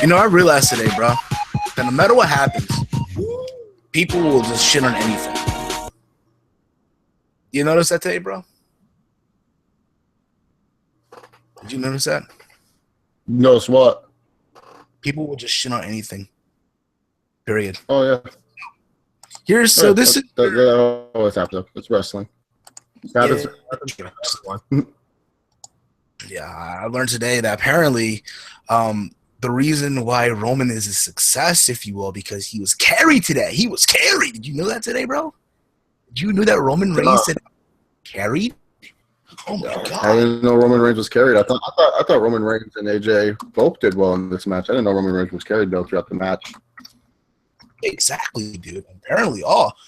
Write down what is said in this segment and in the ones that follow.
You know, I realized today, bro, that no matter what happens, people will just shit on anything. You notice that today, bro? Did you notice that? Notice what? People will just shit on anything. Period. Oh yeah. Here's so this is that always happens. It's wrestling. Yeah, I learned today that apparently the reason why Roman is a success, if you will, because he was carried today. He was carried. Did you know that today, bro? Did you know that Roman Reigns said carried? Oh my god! I didn't know Roman Reigns was carried. I thought Roman Reigns and AJ both did well in this match. I didn't know Roman Reigns was carried though throughout the match. Exactly, dude. Apparently,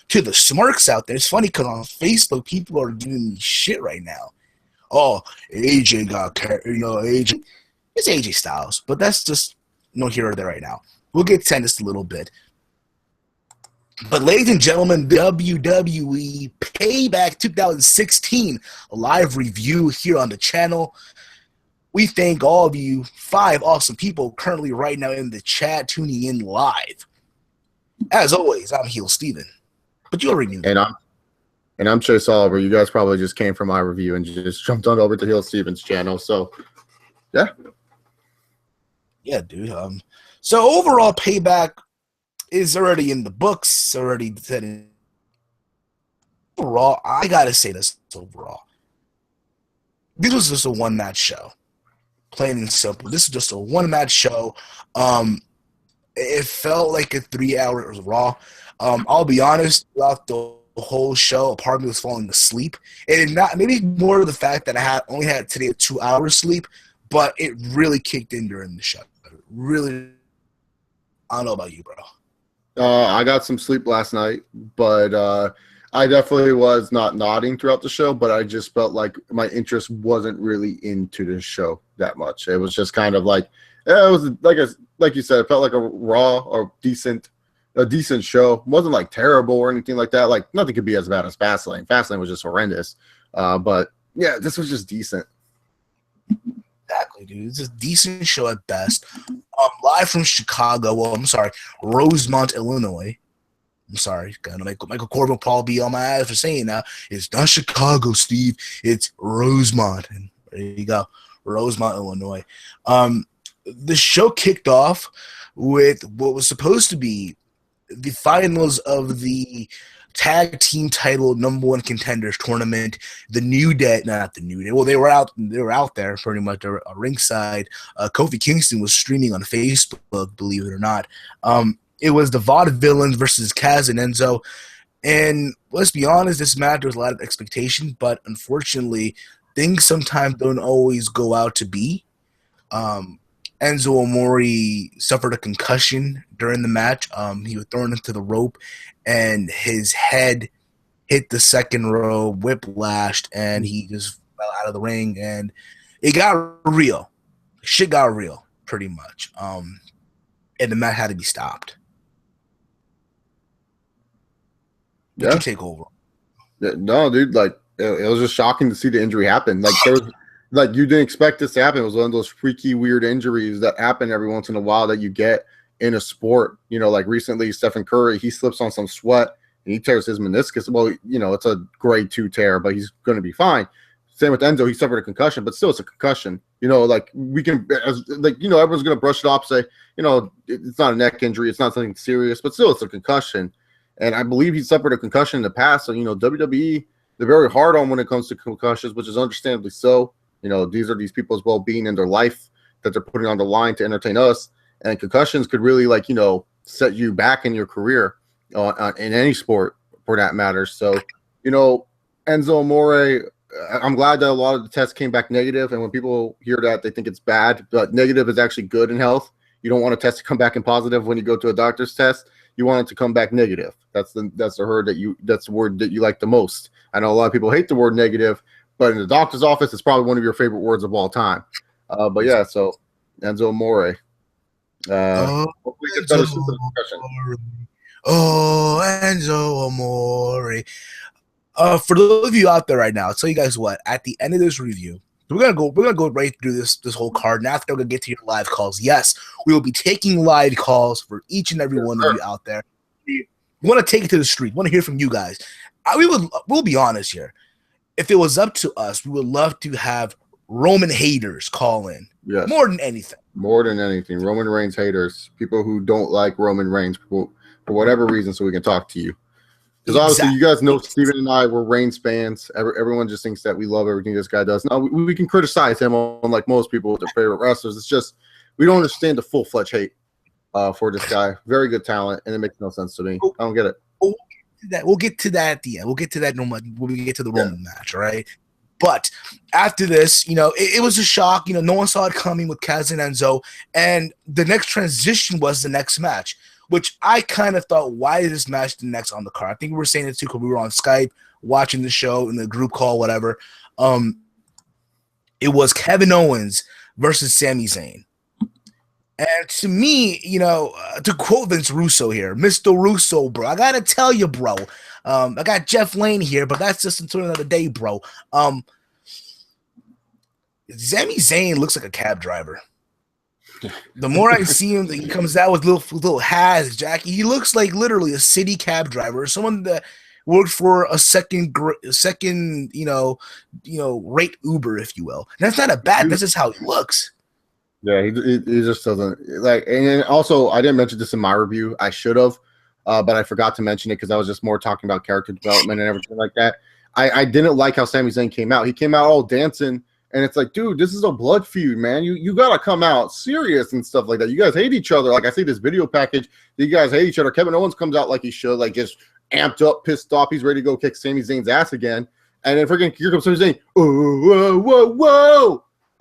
to the smarks out there. It's funny because on Facebook, people are giving me shit right now. Oh, AJ got carried. You know, AJ. It's AJ Styles, but that's just no here or there right now. We'll get to this a little bit. But ladies and gentlemen, WWE Payback 2016, a live review here on the channel. We thank all of you 5 awesome people currently right now in the chat tuning in live. As always, I'm HEELSTEVEN, but you already knew that. And I'm Chase Oliver. You guys probably just came from my review and just jumped on over to HEELSTEVEN's channel. So, yeah. Yeah, dude. So overall, Payback is already in the books, already said in. Overall, I gotta say this overall. This was just a one-match show. Plain and simple. This is just a one-match show. It felt like a 3-hour Raw. I'll be honest, throughout the whole show, a part of me was falling asleep. It not maybe more of the fact that I only had today a 2-hour sleep, but it really kicked in during the show. Really, I don't know about you, bro. I got some sleep last night, but I definitely was not nodding throughout the show, but I just felt like my interest wasn't really into the show that much. It was just kind of like, yeah, it was like you said, it felt like a Raw or a decent show. It wasn't like terrible or anything like that. Like nothing could be as bad as Fastlane. Fastlane was just horrendous. But yeah, this was just decent. Exactly, dude. It's a decent show at best. Live from Chicago. Well, I'm sorry, Rosemont, Illinois. I'm sorry, gonna Michael Corbin will probably be on my ass for saying that. It's not Chicago, Steve. It's Rosemont. And there you go, Rosemont, Illinois. The show kicked off with what was supposed to be the finals of the tag team title #1 contenders tournament. The New Day, not the New Day. Well, they were out there pretty much ringside. Kofi Kingston was streaming on Facebook, believe it or not. It was the Vaudevillains versus Kaz and Enzo. And let's be honest, this match was a lot of expectation, but unfortunately, things sometimes don't always go out to be. Enzo Amore suffered a concussion during the match. He was thrown into the rope, and his head hit the second row, whiplashed, and he just fell out of the ring, and it got real. Shit got real, pretty much. And the match had to be stopped. Did you take over? No, dude, like it was just shocking to see the injury happen. Like there was, like you didn't expect this to happen. It was one of those freaky, weird injuries that happen every once in a while that you get in a sport. You know, like recently, Stephen Curry, he slips on some sweat and he tears his meniscus. Well, you know, it's a grade 2 tear, but he's going to be fine. Same with Enzo, he suffered a concussion, but still, it's a concussion. You know, like we can, everyone's going to brush it off, say, you know, it's not a neck injury, it's not something serious, but still, it's a concussion. And I believe he suffered a concussion in the past. So, you know, WWE, they're very hard on when it comes to concussions, which is understandably so. You know, these are these people's well-being and their life that they're putting on the line to entertain us. And concussions could really, like, you know, set you back in your career in any sport for that matter. So, you know, Enzo Amore, I'm glad that a lot of the tests came back negative. And when people hear that, they think it's bad. But negative is actually good in health. You don't want a test to come back in positive when you go to a doctor's test. You want it to come back negative. That's the word that you like the most. I know a lot of people hate the word negative, but in the doctor's office, it's probably one of your favorite words of all time. But yeah, so Enzo Amore. Hopefully he gets better soon for the discussion. Enzo Amore. For those of you out there right now, I'll tell you guys what. At the end of this review, we're gonna go right through this whole card, and after we're gonna get to your live calls. Yes, we will be taking live calls for each and every one of you out there. We want to take it to the street. We want to hear from you guys. We'll be honest here. If it was up to us, we would love to have Roman haters call in. Yes. More than anything. More than anything. Roman Reigns haters. People who don't like Roman Reigns for whatever reason, so we can talk to you. Because obviously, you guys know Steven and I were Reigns fans. Everyone just thinks that we love everything this guy does. Now, we can criticize him, unlike most people with their favorite wrestlers. It's just we don't understand the full-fledged hate for this guy. Very good talent, and it makes no sense to me. I don't get it. We'll get to that at the end. We'll get to that when we get to the Roman match, all right? But after this, you know, it was a shock. You know, no one saw it coming with Kaz and Enzo. And the next transition was the next match, which I kind of thought, why is this match the next on the card? I think we were saying it too because we were on Skype watching the show in the group call, whatever. It was Kevin Owens versus Sami Zayn. And to me, you know, to quote Vince Russo here, Mr. Russo, bro, I got to tell you, bro, I got Jeff Lane here, but that's just until another day, bro. Sami Zayn looks like a cab driver. The more I see him, he comes out with little hats, Jackie. He looks like literally a city cab driver, someone that worked for a second, you know, rate Uber, if you will. And that's not a bad. That's just how he looks. Yeah, he just doesn't like. And also, I didn't mention this in my review. I should have, but I forgot to mention it because I was just more talking about character development and everything like that. I didn't like how Sami Zayn came out. He came out all dancing. And it's like, dude, this is a blood feud, man. You gotta come out serious and stuff like that. You guys hate each other. Like I see this video package, you guys hate each other. Kevin Owens comes out like he should, like just amped up, pissed off. He's ready to go kick Sami Zayn's ass again. And then freaking here comes Sami Zayn,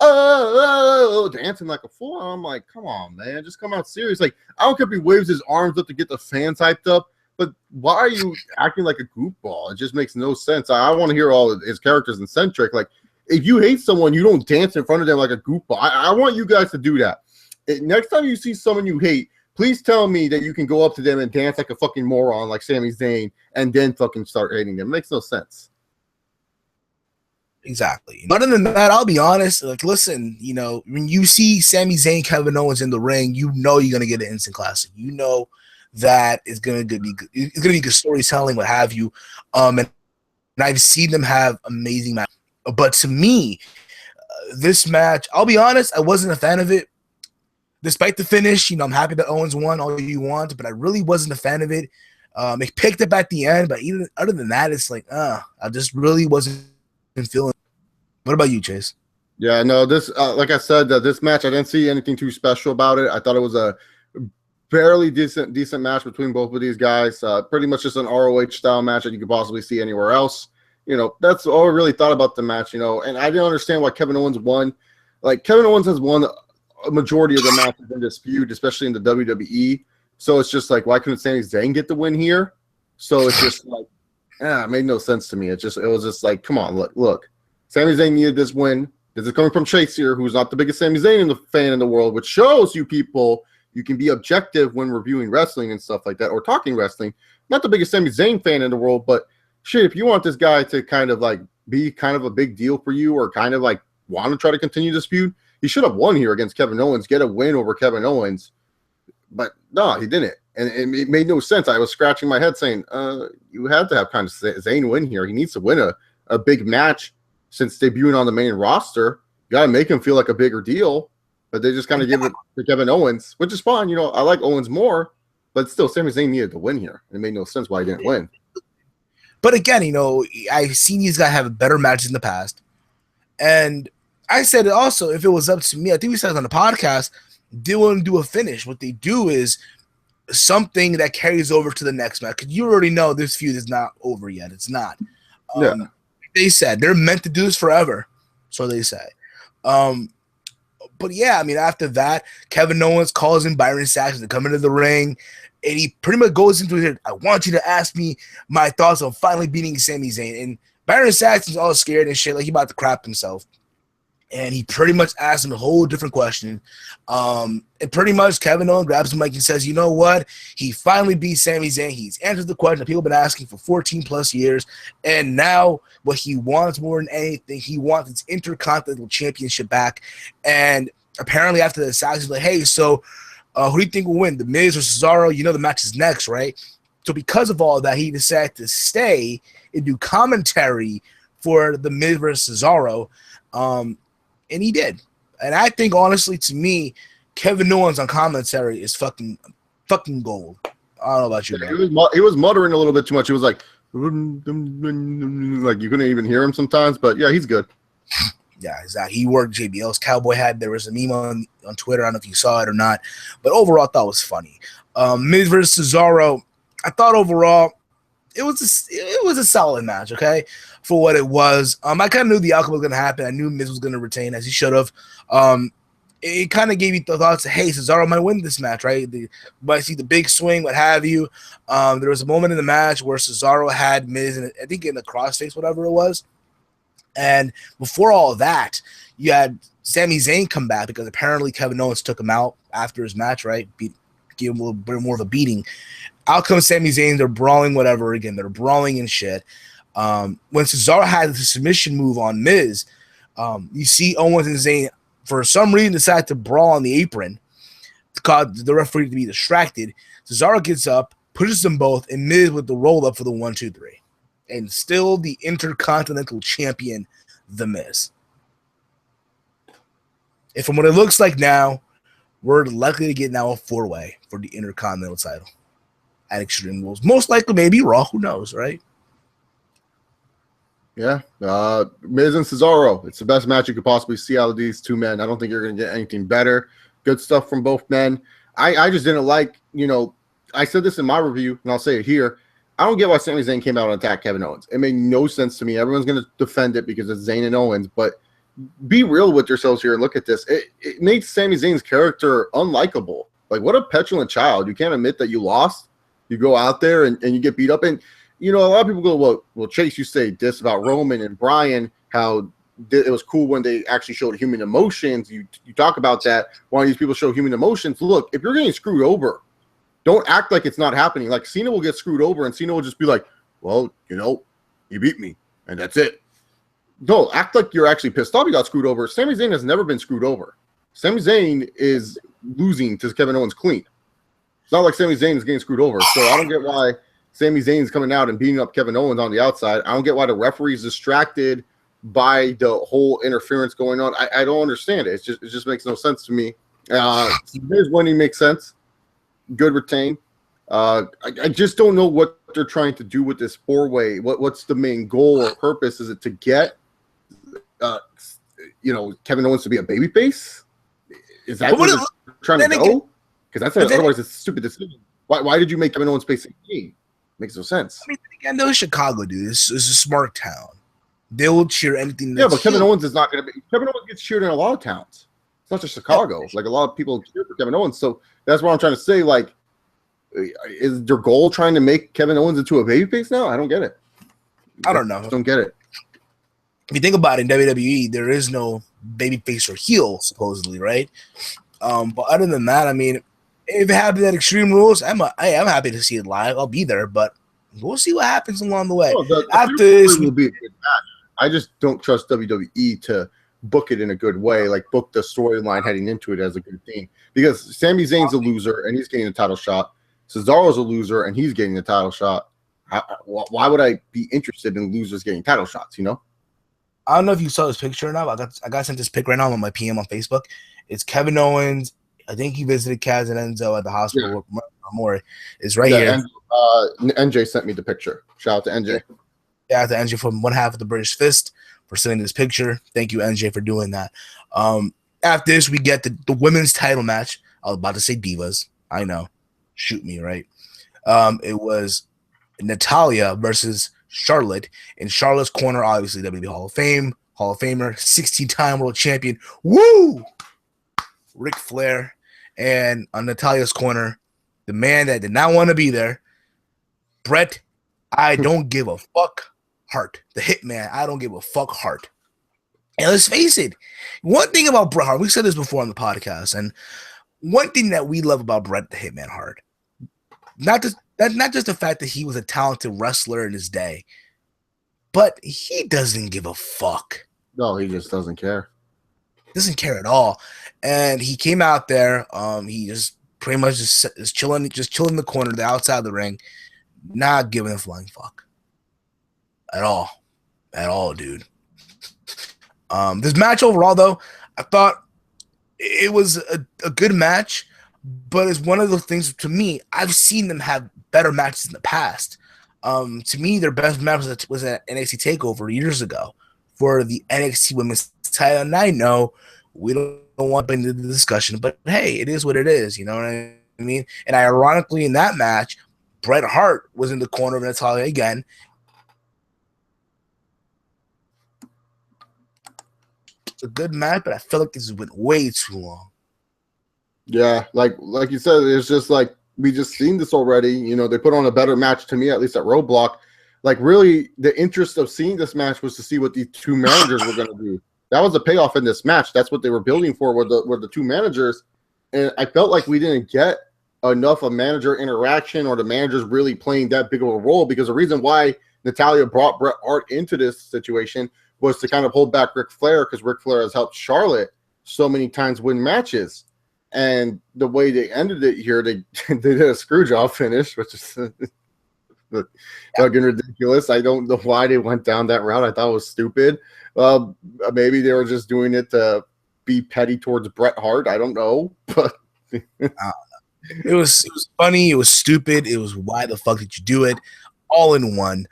oh, dancing like a fool. I'm like, come on, man, just come out serious. Like I don't care if he waves his arms up to get the fans hyped up, but why are you acting like a goofball? It just makes no sense. I want to hear all of his characters in centric, like. If you hate someone, you don't dance in front of them like a goofball. I want you guys to do that. Next time you see someone you hate, please tell me that you can go up to them and dance like a fucking moron like Sami Zayn and then fucking start hating them. It makes no sense. Exactly. Other than that, I'll be honest. Like, listen, you know, when you see Sami Zayn, Kevin Owens in the ring, you know you're gonna get an instant classic. You know that it's gonna be good. It's gonna be good storytelling, what have you. And I've seen them have amazing matches. But to me, this match, I'll be honest, I wasn't a fan of it. Despite the finish, you know, I'm happy that Owens won all you want, but I really wasn't a fan of it. It picked up at the end, but even other than that, it's like, I just really wasn't feeling it. What about you, Chase? Yeah, no, this, like I said, this match, I didn't see anything too special about it. I thought it was a barely decent match between both of these guys. Pretty much just an ROH style match that you could possibly see anywhere else. You know, that's all I really thought about the match, you know, and I didn't understand why Kevin Owens won. Like, Kevin Owens has won a majority of the matches in this feud, especially in the WWE. So it's just like, why couldn't Sami Zayn get the win here? So it's just like, it made no sense to me. It was just like, come on, look. Sami Zayn needed this win. This is coming from Chase here, who's not the biggest Sami Zayn fan in the world, which shows you people you can be objective when reviewing wrestling and stuff like that, or talking wrestling. Not the biggest Sami Zayn fan in the world, but shit, if you want this guy to kind of like be kind of a big deal for you or kind of like want to try to continue this feud, he should have won here against Kevin Owens, get a win over Kevin Owens. But no, he didn't. And it made no sense. I was scratching my head saying, you had to have kind of Zayn win here. He needs to win a big match since debuting on the main roster. You got to make him feel like a bigger deal. But they just kind of give it to Kevin Owens, which is fine. You know, I like Owens more. But still, Sami Zayn needed to win here. It made no sense why he didn't win. But again, I've seen these guys have better matches in the past. And I said it also, if it was up to me, I think we said it on the podcast, they wouldn't do a finish. What they do is something that carries over to the next match. Because you already know this feud is not over yet. It's not. They said they're meant to do this forever. So they say. But yeah, I mean, after that, Kevin Owens calls in Byron Saxton to come into the ring. And he pretty much goes into it. I want you to ask me my thoughts on finally beating Sami Zayn. And Byron Saxton's all scared and shit, like he about to crap himself. And he pretty much asked him a whole different question. And pretty much Kevin Owens grabs the mic and says, you know what? He finally beat Sami Zayn. He's answered the question that people have been asking for 14 plus years. And now what he wants more than anything, he wants his Intercontinental Championship back. And apparently after the Saxton's like, hey, so who do you think will win? The Miz or Cesaro? You know the match is next, right? So because of all that, he decided to stay and do commentary for the Miz versus Cesaro. And he did. And I think, honestly, to me, Kevin Owens on commentary is fucking gold. I don't know about you, man. He was muttering a little bit too much. He was like you couldn't even hear him sometimes. But yeah, he's good. Yeah, exactly. He worked JBL's cowboy hat. There was a meme on Twitter. I don't know if you saw it or not. But overall, I thought it was funny. Miz versus Cesaro, I thought overall it was a solid match, okay, for what it was. I kind of knew the outcome was going to happen. I knew Miz was going to retain, as he should have. It kind of gave you the thoughts, hey, Cesaro might win this match, right? Might see the big swing, what have you. There was a moment in the match where Cesaro had Miz, I think in the crossface, whatever it was. And before all of that, you had Sami Zayn come back because apparently Kevin Owens took him out after his match, right? Give him a little bit more of a beating. Out comes Sami Zayn. They're brawling, whatever. Again, they're brawling and shit. When Cesaro had the submission move on Miz, you see Owens and Zayn, for some reason, decide to brawl on the apron to cause the referee to be distracted. Cesaro gets up, pushes them both, and Miz with the roll up for the 1-2-3. And still the Intercontinental Champion, The Miz. And from what it looks like now, we're likely to get now a 4-way for the Intercontinental title at Extreme Rules. Most likely, maybe Raw. Who knows, right? Yeah. Miz and Cesaro. It's the best match you could possibly see out of these two men. I don't think you're going to get anything better. Good stuff from both men. I just didn't like, I said this in my review, and I'll say it here. I don't get why Sami Zayn came out and attacked Kevin Owens. It made no sense to me. Everyone's going to defend it because it's Zayn and Owens, but be real with yourselves here and look at this. It made Sami Zayn's character unlikable. Like, what a petulant child. You can't admit that you lost. You go out there and you get beat up. And, a lot of people go, well, Chase, you say this about Roman and Bryan, how it was cool when they actually showed human emotions. You talk about that. Why these people show human emotions? Look, if you're getting screwed over, don't act like it's not happening. Like, Cena will get screwed over, and Cena will just be like, well, you beat me, and that's it. No, act like you're actually pissed off you got screwed over. Sami Zayn has never been screwed over. Sami Zayn is losing to Kevin Owens clean. It's not like Sami Zayn is getting screwed over. So I don't get why Sami Zayn is coming out and beating up Kevin Owens on the outside. I don't get why the referee is distracted by the whole interference going on. I don't understand it. It just makes no sense to me. Miz winning makes sense. Good retain. I just don't know what they're trying to do with this 4-way. What's the main goal or purpose? Is it to get Kevin Owens to be a babyface? Is that what they're trying to go? Because otherwise it's a stupid decision. Why did you make Kevin Owens face a Makes no sense. I mean, again, those Chicago, dude. It's a smart town. They will cheer anything. Yeah, but Kevin Owens is not going to be. Kevin Owens gets cheered in a lot of towns. It's not just Chicago. Like, a lot of people cheer for Kevin Owens. So that's what I'm trying to say. Like, is their goal trying to make Kevin Owens into a babyface now? I don't get it. I don't know. I don't get it. If you think about it, in WWE, there is no babyface or heel, supposedly, right? But other than that, I mean, if it happens at Extreme Rules, I'm happy to see it live. I'll be there, but we'll see what happens along the way. After this, will be a good match. I just don't trust WWE to book it in a good way, like book the storyline heading into it as a good thing. Because Sami Zayn's a loser and he's getting a title shot. Cesaro's a loser and he's getting a title shot. Why would I be interested in losers getting title shots? I don't know if you saw this picture or not. I got sent this pic right now on my PM on Facebook. It's Kevin Owens. I think he visited Kaz and Enzo at the hospital. more. It's right Yeah, here. and NJ sent me the picture. Shout out to NJ. Yeah, to NJ from one half of the British Fist for sending this picture. Thank you, NJ, for doing that. After this, we get the women's title match. I was about to say Divas. I know. Shoot me, right? It was Natalya versus Charlotte. In Charlotte's corner, obviously, WWE Hall of Famer, 16-time world champion. Woo! Ric Flair. And on Natalya's corner, the man that did not want to be there, Bret, I don't give a fuck Hart. The Hitman, I don't give a fuck Hart. And let's face it, one thing about Bret Hart, we said this before on the podcast, and one thing that we love about Bret the Hitman Hart, not just the fact that he was a talented wrestler in his day, but he doesn't give a fuck. No, he just doesn't care. Doesn't care at all. And he came out there, he just pretty much is chilling in the corner, the outside of the ring, not giving a flying fuck. At all, dude. This match overall, though, I thought it was a good match, but it's one of those things, to me, I've seen them have better matches in the past. To me, their best match was at NXT TakeOver years ago for the NXT Women's title. And I know we don't want to into the discussion, but hey, it is what it is. You know what I mean? And ironically, in that match, Bret Hart was in the corner of Natalya again. It's a good match, but I feel like this went way too long. Yeah, like you said, it's just like we just seen this already. You know, they put on a better match to me, at least at Roadblock. Like, really, the interest of seeing this match was to see what these two managers were going to do. That was the payoff in this match. That's what they were building for, were the two managers. And I felt like we didn't get enough of manager interaction or the managers really playing that big of a role, because the reason why Natalya brought Bret Hart into this situation was to kind of hold back Ric Flair, because Ric Flair has helped Charlotte so many times win matches. And the way they ended it here, they did a screw job finish, which is fucking ridiculous. I don't know why they went down that route. I thought it was stupid. Maybe they were just doing it to be petty towards Bret Hart. I don't know, but it was funny. It was stupid. It was, why the fuck did you do it? All in one.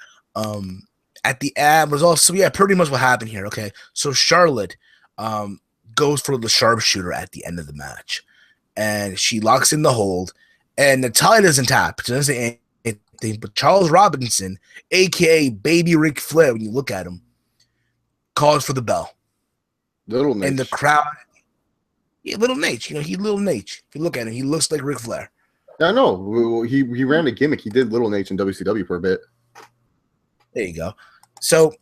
At the ad was also, pretty much what happened here. Okay, so Charlotte goes for the sharpshooter at the end of the match, and she locks in the hold, and Natalya doesn't tap. She doesn't say anything, but Charles Robinson, aka Baby Ric Flair, when you look at him, calls for the bell. Little Nate. And the crowd, Little Nate. You know, he's Little Nate. If you look at him, he looks like Ric Flair. I know. He ran a gimmick. He did Little Nate in WCW for a bit. There you go. So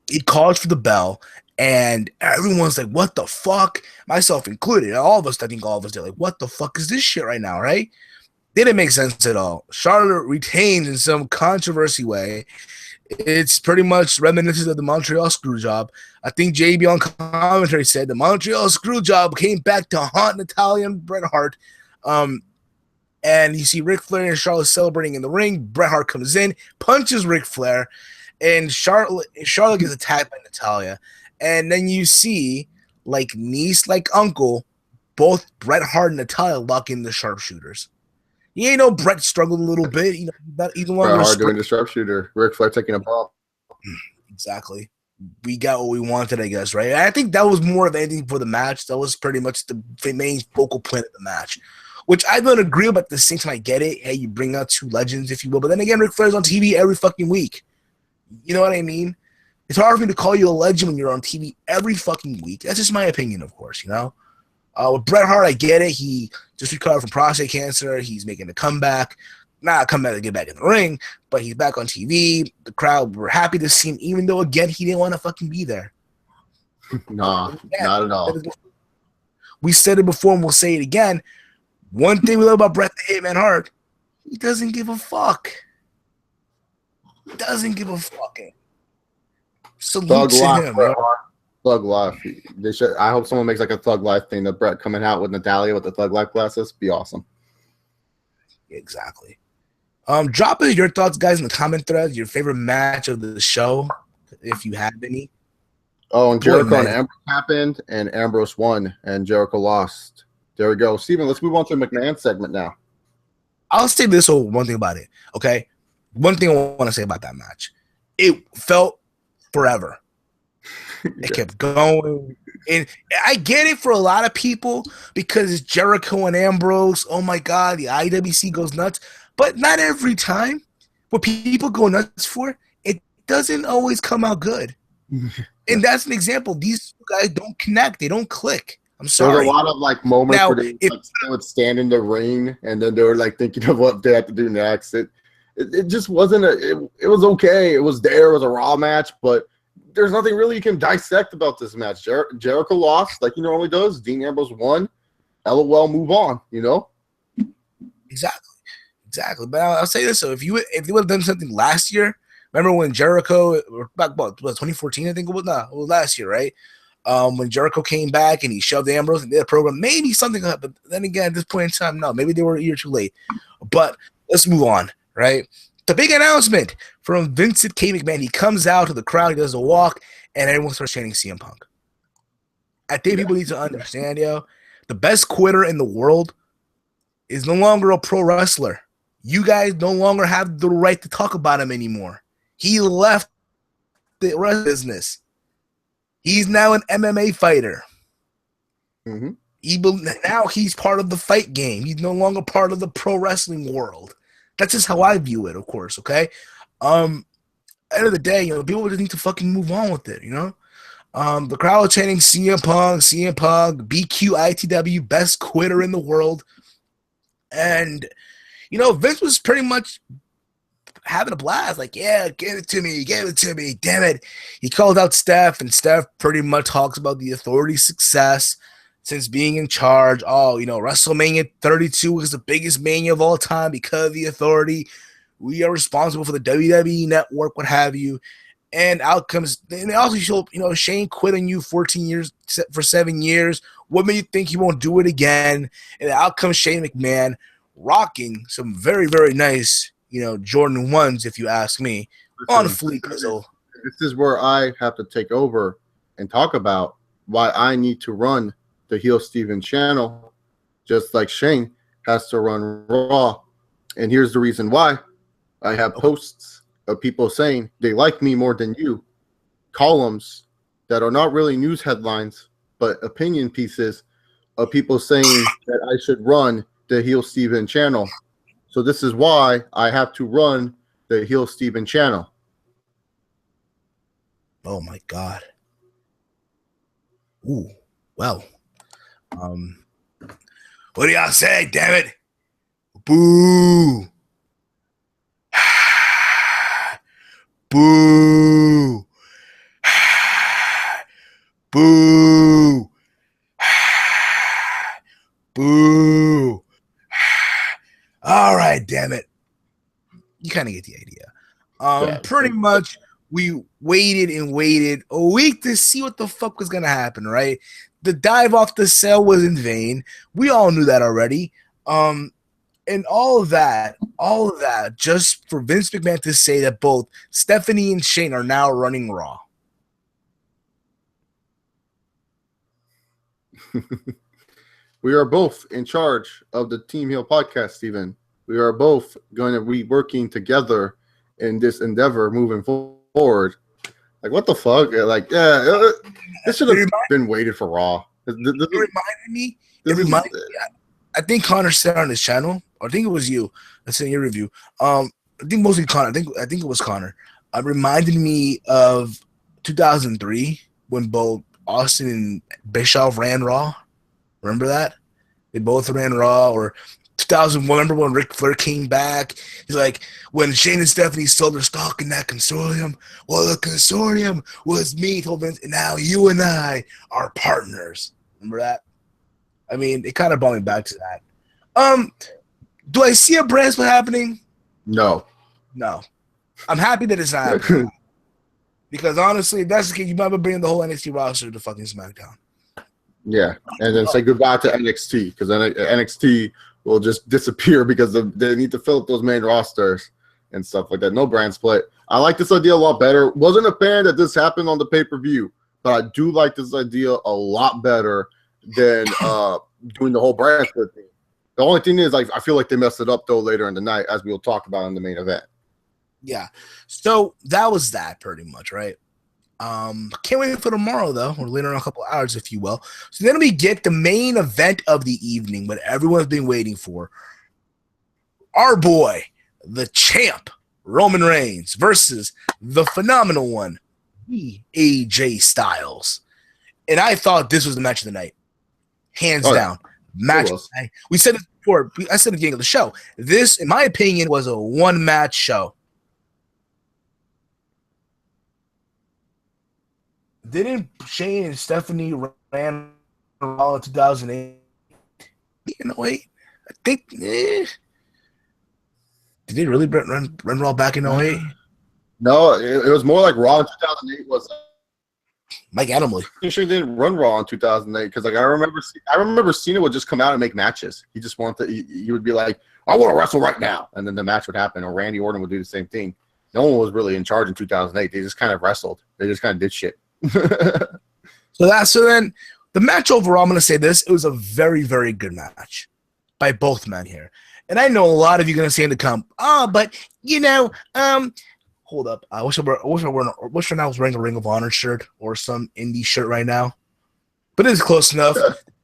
he calls for the bell, and everyone's like, what the fuck? Myself included. All of us, I think all of us, they're like, what the fuck is this shit right now, right? Didn't make sense at all. Charlotte retains in some controversy way. It's pretty much reminiscent of the Montreal Screwjob. I think JB on commentary said the Montreal Screwjob came back to haunt Natalya and Bret Hart. And you see Ric Flair and Charlotte celebrating in the ring. Bret Hart comes in, punches Ric Flair, and Charlotte gets attacked by Natalya. And then you see, like niece, like uncle, both Bret Hart and Natalya lock in the sharpshooters. You know, Bret struggled a little bit. You know, even Bret Hart doing the sharpshooter. Ric Flair taking a ball. Exactly. We got what we wanted, I guess, right? I think that was more of anything for the match. That was pretty much the main focal point of the match, which I don't agree with, but at the same time, I get it. Hey, you bring out two legends, if you will. But then again, Ric Flair's on TV every fucking week. You know what I mean? It's hard for me to call you a legend when you're on TV every fucking week. That's just my opinion, of course, you know? With Bret Hart, I get it. He just recovered from prostate cancer. He's making a comeback. Not a comeback to get back in the ring, but he's back on TV. The crowd were happy to see him, even though, again, he didn't want to fucking be there. Nah, not at all. We said it before, and we'll say it again. One thing we love about Bret the Hitman Hart, he doesn't give a fuck. He doesn't give a fucking. Salute to him. Thug Life. They should. I hope someone makes like a Thug Life thing. The Bret coming out with Natalya with the Thug Life glasses. Be awesome. Exactly. Drop us your thoughts, guys, in the comment thread. Your favorite match of the show, if you have any. Oh, and Jericho and Ambrose happened, and Ambrose won, and Jericho lost. There we go. Steven, let's move on to the McMahon segment now. I'll say this one thing about it. Okay, one thing I want to say about that match. It felt forever. It kept going. And I get it for a lot of people because it's Jericho and Ambrose. Oh my God, the IWC goes nuts. But not every time. What people go nuts for, it doesn't always come out good. And that's an example. These guys don't connect. They don't click. I'm sorry. There's a lot of like moments where they would stand in the ring and then they were like thinking of what they had to do next. It just wasn't it was okay. It was there. It was a Raw match, but there's nothing really you can dissect about this match. Jericho lost like he normally does. Dean Ambrose won. LOL, move on, you know? Exactly. But I'll say this, so if you would have done something last year, remember when Jericho, back about 2014, I think it was, it was last year, right? When Jericho came back and he shoved Ambrose and did a program, maybe something up. But then again, at this point in time, no, maybe they were a year too late. But let's move on, right? The big announcement from Vincent K. McMahon. He comes out to the crowd, he does a walk, and everyone starts chanting CM Punk. I think people need to understand, the best quitter in the world is no longer a pro wrestler. You guys no longer have the right to talk about him anymore. He left the wrestling business. He's now an MMA fighter. Now he's part of the fight game. He's no longer part of the pro wrestling world. That's just how I view it, of course, okay? End of the day, people just need to fucking move on with it, The crowd chanting CM Punk, BQ, ITW, best quitter in the world. And, Vince was pretty much having a blast. Like, yeah, give it to me, damn it. He called out Steph, and Steph pretty much talks about the Authority's success since being in charge. WrestleMania 32 was the biggest mania of all time because of the Authority. We are responsible for the WWE network, what have you. And outcomes, and they also show, Shane quit on you 14 years for 7 years. What made you think he won't do it again? And out comes Shane McMahon rocking some very, very nice, Jordan 1s, if you ask me, on fleek. So this is where I have to take over and talk about why I need to run the Heel Steven channel, just like Shane has to run Raw. And here's the reason why. I have posts of people saying they like me more than you, columns that are not really news headlines, but opinion pieces of people saying that I should run the Heel Steven channel. So this is why I have to run the Heel Steven channel. Oh my God. Ooh, well. What do y'all say, damn it? Boo. Boo. Boo. Boo. All right, damn it. You kind of get the idea. Pretty much we waited and waited a week to see what the fuck was going to happen, right? The dive off the cell was in vain. We all knew that already. And all of that just for Vince McMahon to say that both Stephanie and Shane are now running Raw. We are both in charge of the Team Heel podcast, Steven. We are both going to be working together in this endeavor moving forward. Like, what the fuck? Like, this should have been waited for Raw. It reminded me. I think Connor said on his channel, or I think it was you. That's in your review. I think mostly Connor. I think it was Connor. It reminded me of 2003 when both Austin and Bischoff ran Raw. Remember that? They both ran Raw. Or 2001, remember when Ric Flair came back? He's like, when Shane and Stephanie sold their stock in that consortium, well, the consortium was me, told Vince, and now you and I are partners. Remember that? I mean, it kind of brought me back to that. Do I see a brand split happening? No. I'm happy that it's not happening. Because honestly, if that's the case, you might be bringing the whole NXT roster to fucking SmackDown. Yeah, and then say goodbye to NXT, because then NXT will just disappear because they need to fill up those main rosters and stuff like that. No brand split. I like this idea a lot better. Wasn't a fan that this happened on the pay-per-view, but I do like this idea a lot better than doing the whole brand split thing. The only thing is, like, I feel like they messed it up though later in the night, as we'll talk about in the main event. Yeah. So that was that pretty much, right? Can't wait for tomorrow though, or later in a couple hours, if you will. So then we get the main event of the evening, what everyone's been waiting for. Our boy, the champ, Roman Reigns, versus the phenomenal one, AJ Styles. And I thought this was the match of the night. Hands down. Match. We said it before. I said at the beginning of the show. This, in my opinion, was a one-match show. Didn't Shane and Stephanie ran Raw in 2008? In 08? I think. Did they really run Raw back in 08? No, it was more like Raw in 2008 was. Mike Adamle. He sure didn't run Raw in 2008 because, like, I remember Cena would just come out and make matches. He just wanted to. He would be like, "I want to wrestle right now," and then the match would happen. Or Randy Orton would do the same thing. No one was really in charge in 2008. They just kind of wrestled. They just kind of did shit. So then the match overall, I'm going to say this: it was a very, very good match by both men here. And I know a lot of you are going to say in the comment, but you know, hold up. I wish I was wearing a Ring of Honor shirt or some indie shirt right now, but it's close enough.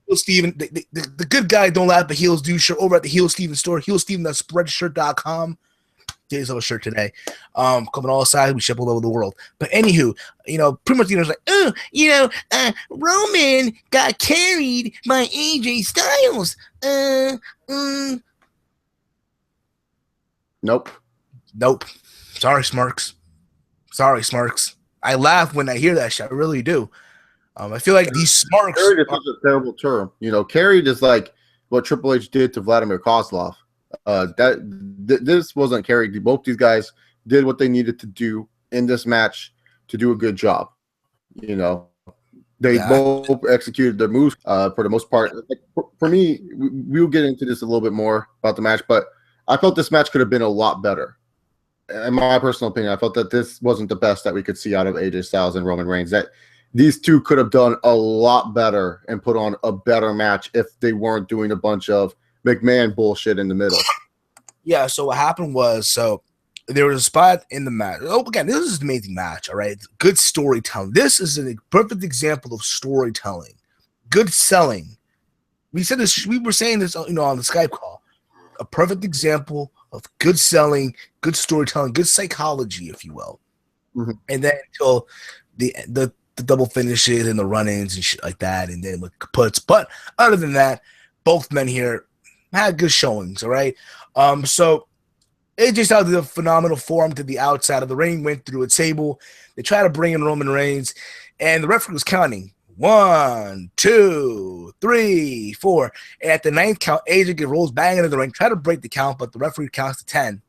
HeelSteven, the good guy don't laugh, but heels do shirt over at the HeelSteven store. HeelSteven.spreadshirt.com. Days of a shirt today. Coming all sides, we ship all over the world. But anywho, you know, pretty much, you know, it's like, Roman got carried by AJ Styles. Nope. Sorry, Smarks. I laugh when I hear that shit. I really do. I feel like these Smarks. Carried is a terrible term. You know, carried is like what Triple H did to Vladimir Kozlov. This wasn't carried. Both these guys did what they needed to do in this match to do a good job. You know, they both executed their moves for the most part. For me, we'll get into this a little bit more about the match, but I felt this match could have been a lot better. In my personal opinion, I felt that this wasn't the best that we could see out of AJ Styles and Roman Reigns. That these two could have done a lot better and put on a better match if they weren't doing a bunch of McMahon bullshit in the middle. Yeah, so what happened was, so there was a spot in the match. Oh, again, this is an amazing match, all right? Good storytelling. This is a perfect example of storytelling. Good selling. We said this, we were saying this, you know, on the Skype call. A perfect example of good selling, good storytelling, good psychology, if you will. Mm-hmm. And then until the double finishes and the run-ins and shit like that, and then with kaputs. But other than that, both men here had good showings, all right? So AJ Styles did a phenomenal form to the outside of the ring, went through a table. They tried to bring in Roman Reigns, and the referee was counting. 1, 2, 3, 4. And at the 9th count, AJ rolls back into the ring, tried to break the count, but the referee counts to 10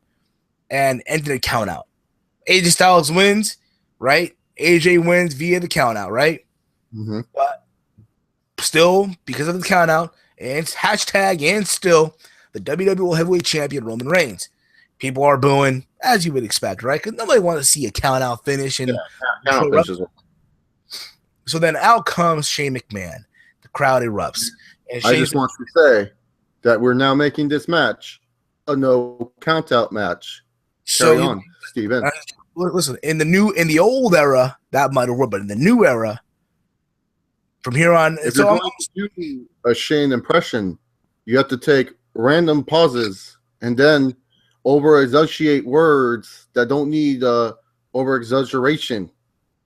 and ended a count out. AJ Styles wins, right? AJ wins via the count out, right? Mm-hmm. But still, because of the count out, and hashtag, and still, the WWE Heavyweight Champion Roman Reigns. People are booing, as you would expect, right? Because nobody wants to see a count out finish. And so then out comes Shane McMahon. The crowd erupts. And I just want to say that we're now making this match a no count out match. Carry on, Steven. Listen, in the old era, that might have worked, but in the new era, from here on, if you're going to do a Shane impression, you have to take random pauses and then over exaggerate words that don't need over exaggeration.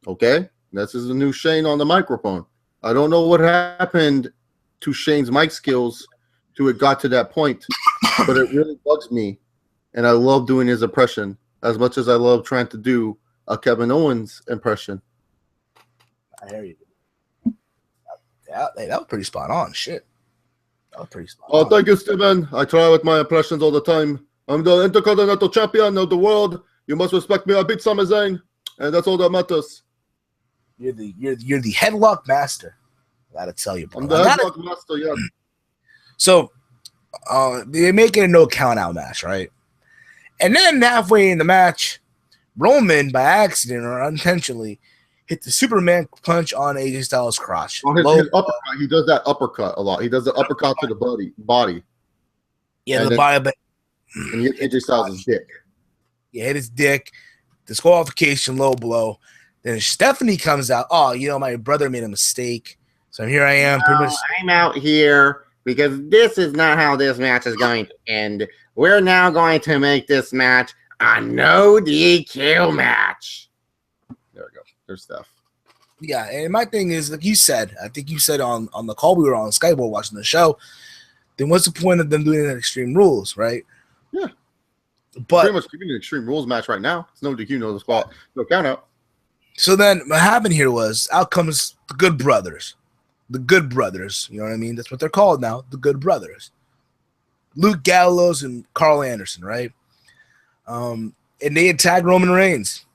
Okay, this is the new Shane on the microphone. I don't know what happened to Shane's mic skills to it got to that point, but it really bugs me, and I love doing his impression as much as I love trying to do a Kevin Owens impression. I hear you. That was pretty spot on. Shit. That was pretty spot on. Oh, thank you, Steven. I try with my impressions all the time. I'm the Intercontinental Champion of the world. You must respect me. I beat Sami Zayn, and that's all that matters. You're the headlock master. I gotta tell you, bro. I'm the headlock master, yeah. So they're making a no count out match, right? And then halfway in the match, Roman, by accident or unintentionally, hit the Superman punch on AJ Styles' crotch. His uppercut. He does that uppercut a lot. He does the uppercut to the body. Yeah, And the then buyback. and he hit AJ Styles' dick. Yeah, hit his dick. Disqualification, low blow. Then Stephanie comes out. Oh, my brother made a mistake. So here I am, pretty much. I'm out here because this is not how this match is going to end. We're now going to make this match a no DQ match. There we go. There's Steph. Yeah, and my thing is, like you said, I think you said on the call we were on Skype while watching the show, then what's the point of them doing it at Extreme Rules, right? Yeah. But pretty much giving an Extreme Rules match right now. It's no DQ, no spot, no count out. So then what happened here was out comes the Good Brothers. The Good Brothers, you know what I mean? That's what they're called now, the Good Brothers. Luke Gallows and Carl Anderson, right? And they attack Roman Reigns.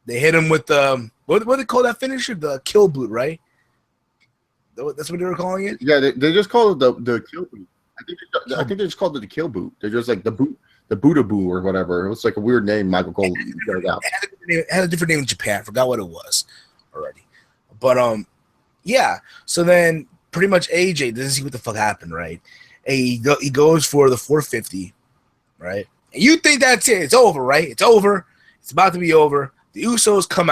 They hit him with what do they call that finisher? The kill boot, right? That's what they were calling it? Yeah, they just called it the kill boot. I think they just called it the kill boot. They're just like the Buddha-boo or whatever. It was like a weird name Michael Cole got it out. It had a different name in Japan. I forgot what it was already. But yeah. So then pretty much AJ doesn't see what the fuck happened, right? And he goes for the 450, right? And you think that's it. It's over, right? It's over. It's about to be over. The Usos come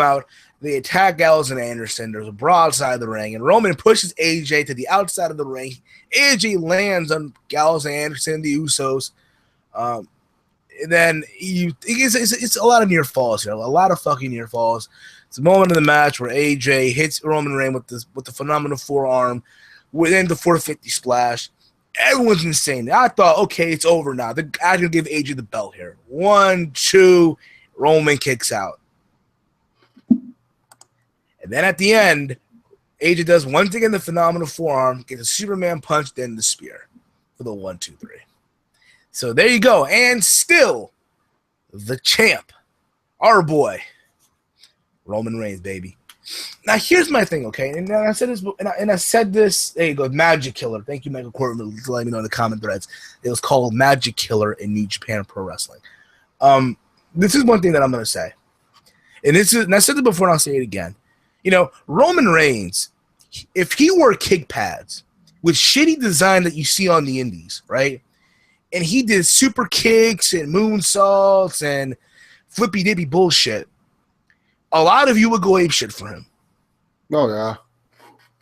out. They attack Gallows and Anderson. There's a brawl outside the ring, and Roman pushes AJ to the outside of the ring. AJ lands on Gallows and Anderson, the Usos. And then it's a lot of near falls here, a lot of fucking near falls. It's a moment in the match where AJ hits Roman Reigns with the phenomenal forearm within the 450 splash. Everyone's insane. I thought, okay, it's over now. I'm gonna give AJ the belt here. 1, 2, Roman kicks out. And then at the end, AJ does one thing in the phenomenal forearm, gets a Superman punch, then the spear for the 1, 2, 3. So there you go. And still, the champ, our boy, Roman Reigns, baby. Now here's my thing, okay? And I said this, and I said this. There you go, Magic Killer. Thank you, Michael Corbin, for letting me know in the comment threads. It was called Magic Killer in New Japan Pro Wrestling. This is one thing that I'm gonna say, and I said it before, and I'll say it again. Roman Reigns, if he wore kick pads with shitty design that you see on the indies, right? And he did super kicks and moonsaults and flippy dippy bullshit, a lot of you would go ape shit for him. Oh yeah,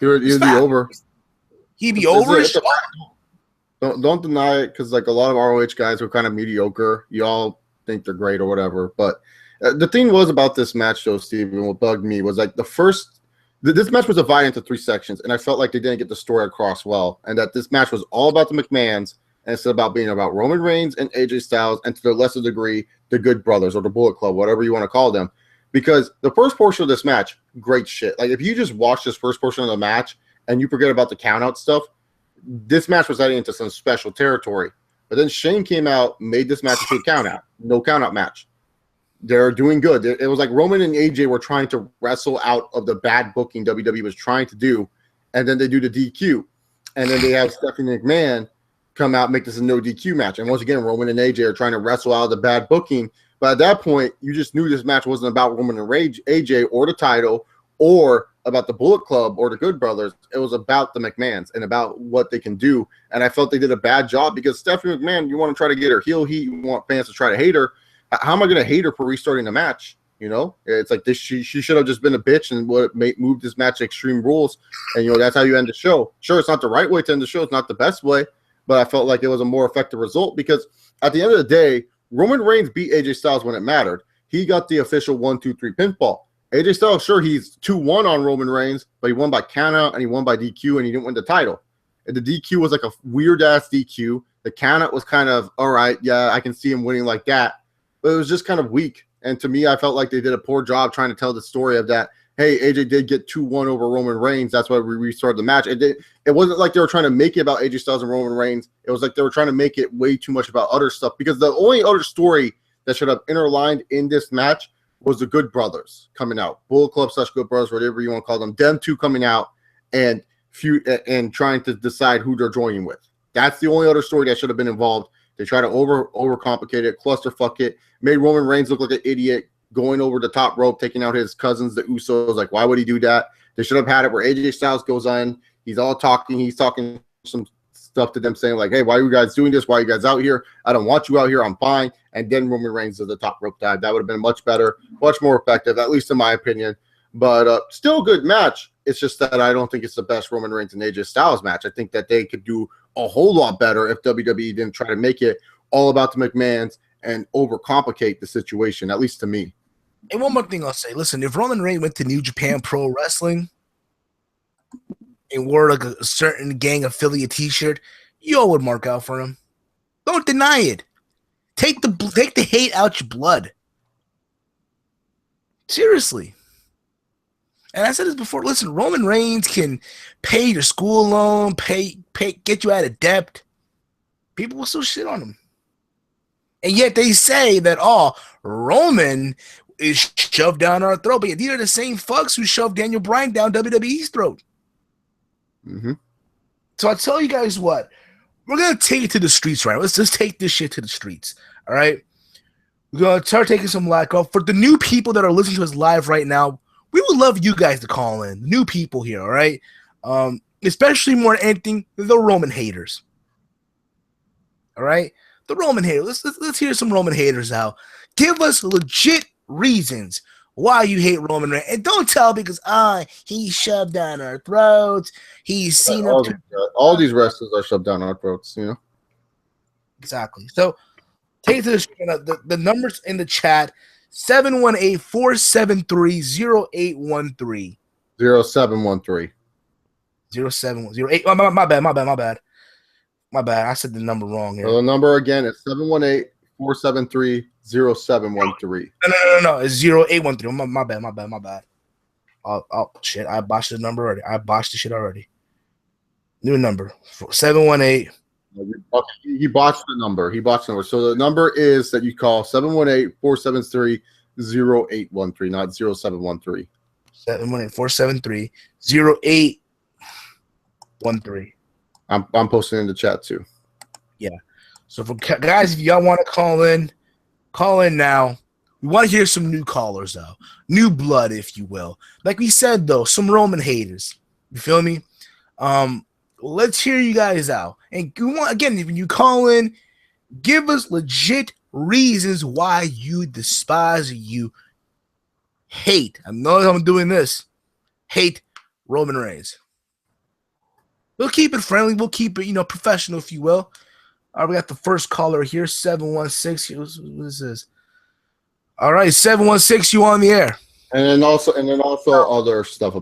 he'd be over. He'd be over. Don't deny it, because like a lot of ROH guys were kind of mediocre. You all think they're great or whatever, but the thing was about this match, though, Steven, what bugged me was like this match was divided into 3 sections, and I felt like they didn't get the story across well, and that this match was all about the McMahons, and instead about being about Roman Reigns and AJ Styles, and to a lesser degree, the Good Brothers or the Bullet Club, whatever you want to call them. Because the first portion of this match, great shit. Like if you just watch this first portion of the match and you forget about the count-out stuff, this match was heading into some special territory. But then Shane came out, made this match a count-out, no count-out match. They're doing good. It was like Roman and AJ were trying to wrestle out of the bad booking WWE was trying to do, and then they do the DQ, and then they have Stephanie McMahon come out, make this a no DQ match, and once again Roman and AJ are trying to wrestle out of the bad booking. But at that point, you just knew this match wasn't about Roman and AJ or the title or about the Bullet Club or the Good Brothers. It was about the McMahons and about what they can do. And I felt they did a bad job because Stephanie McMahon, you want to try to get her heel heat, you want fans to try to hate her. How am I going to hate her for restarting the match? It's like this. She should have just been a bitch and moved this match to Extreme Rules. And, that's how you end the show. Sure, it's not the right way to end the show. It's not the best way. But I felt like it was a more effective result because at the end of the day, Roman Reigns beat AJ Styles when it mattered. He got the official 1, 2, 3 pinfall. AJ Styles, sure, he's 2-1 on Roman Reigns, but he won by countout and he won by DQ and he didn't win the title. And the DQ was like a weird-ass DQ. The countout was kind of, all right, yeah, I can see him winning like that. But it was just kind of weak. And to me, I felt like they did a poor job trying to tell the story of that, hey, AJ did get 2-1 over Roman Reigns. That's why we restarted the match. It wasn't like they were trying to make it about AJ Styles and Roman Reigns. It was like they were trying to make it way too much about other stuff because the only other story that should have interlined in this match was the Good Brothers coming out. Bullet Club / Good Brothers, whatever you want to call them. Them two coming out and trying to decide who they're joining with. That's the only other story that should have been involved. They try to overcomplicate it, clusterfuck it, made Roman Reigns look like an idiot, going over the top rope, taking out his cousins, the Usos. Like, why would he do that? They should have had it where AJ Styles goes on. He's all talking. He's talking some stuff to them saying like, hey, why are you guys doing this? Why are you guys out here? I don't want you out here. I'm fine. And then Roman Reigns to the top rope dive. That would have been much better, much more effective, at least in my opinion. But still a good match. It's just that I don't think it's the best Roman Reigns and AJ Styles match. I think that they could do a whole lot better if WWE didn't try to make it all about the McMahons and overcomplicate the situation, at least to me. And one more thing I'll say. Listen, if Roman Reigns went to New Japan Pro Wrestling and wore like a certain gang affiliate t-shirt, you all would mark out for him. Don't deny it. Take the hate out your blood. Seriously. And I said this before. Listen, Roman Reigns can pay your school loan, get you out of debt. People will still shit on him. And yet they say that, Roman is shoved down our throat. But these are the same fucks who shoved Daniel Bryan down WWE's throat. Mm-hmm. So I'll tell you guys what. We're going to take it to the streets right now. Let's just take this shit to the streets. All right? We're going to start taking some lack off. For the new people that are listening to us live right now, we would love you guys to call in. New people here, all right? Especially more than anything, the Roman haters. All right? The Roman haters. Let's hear some Roman haters out. Give us legit reasons why you hate Roman Reigns. And don't tell because, he shoved down our throats. He's seen all these wrestlers are shoved down our throats, you know? Exactly. So take this, the numbers in the chat, 718-473-0813. 0713. 0708. My bad. I said the number wrong here. So the number again is 718-473-0713. No. It's 0813. My bad. Oh shit. I botched the number already. the shit already. New number. 718. Okay, he botched the number. So the number is that you call 718-473-0813, not 0713. 718-473-0813. I'm posting in the chat too. Yeah. So for guys, if y'all want to call in now. We want to hear some new callers though. New blood, if you will. Like we said though, some Roman haters. You feel me? Let's hear you guys out. And again, if you call in, give us legit reasons why you despise, you hate. I know I'm doing this. Hate Roman Reigns. We'll keep it friendly. We'll keep it, professional, if you will. All right, we got the first caller here, 716. What is this? All right, 716, you on the air. And then also other stuff.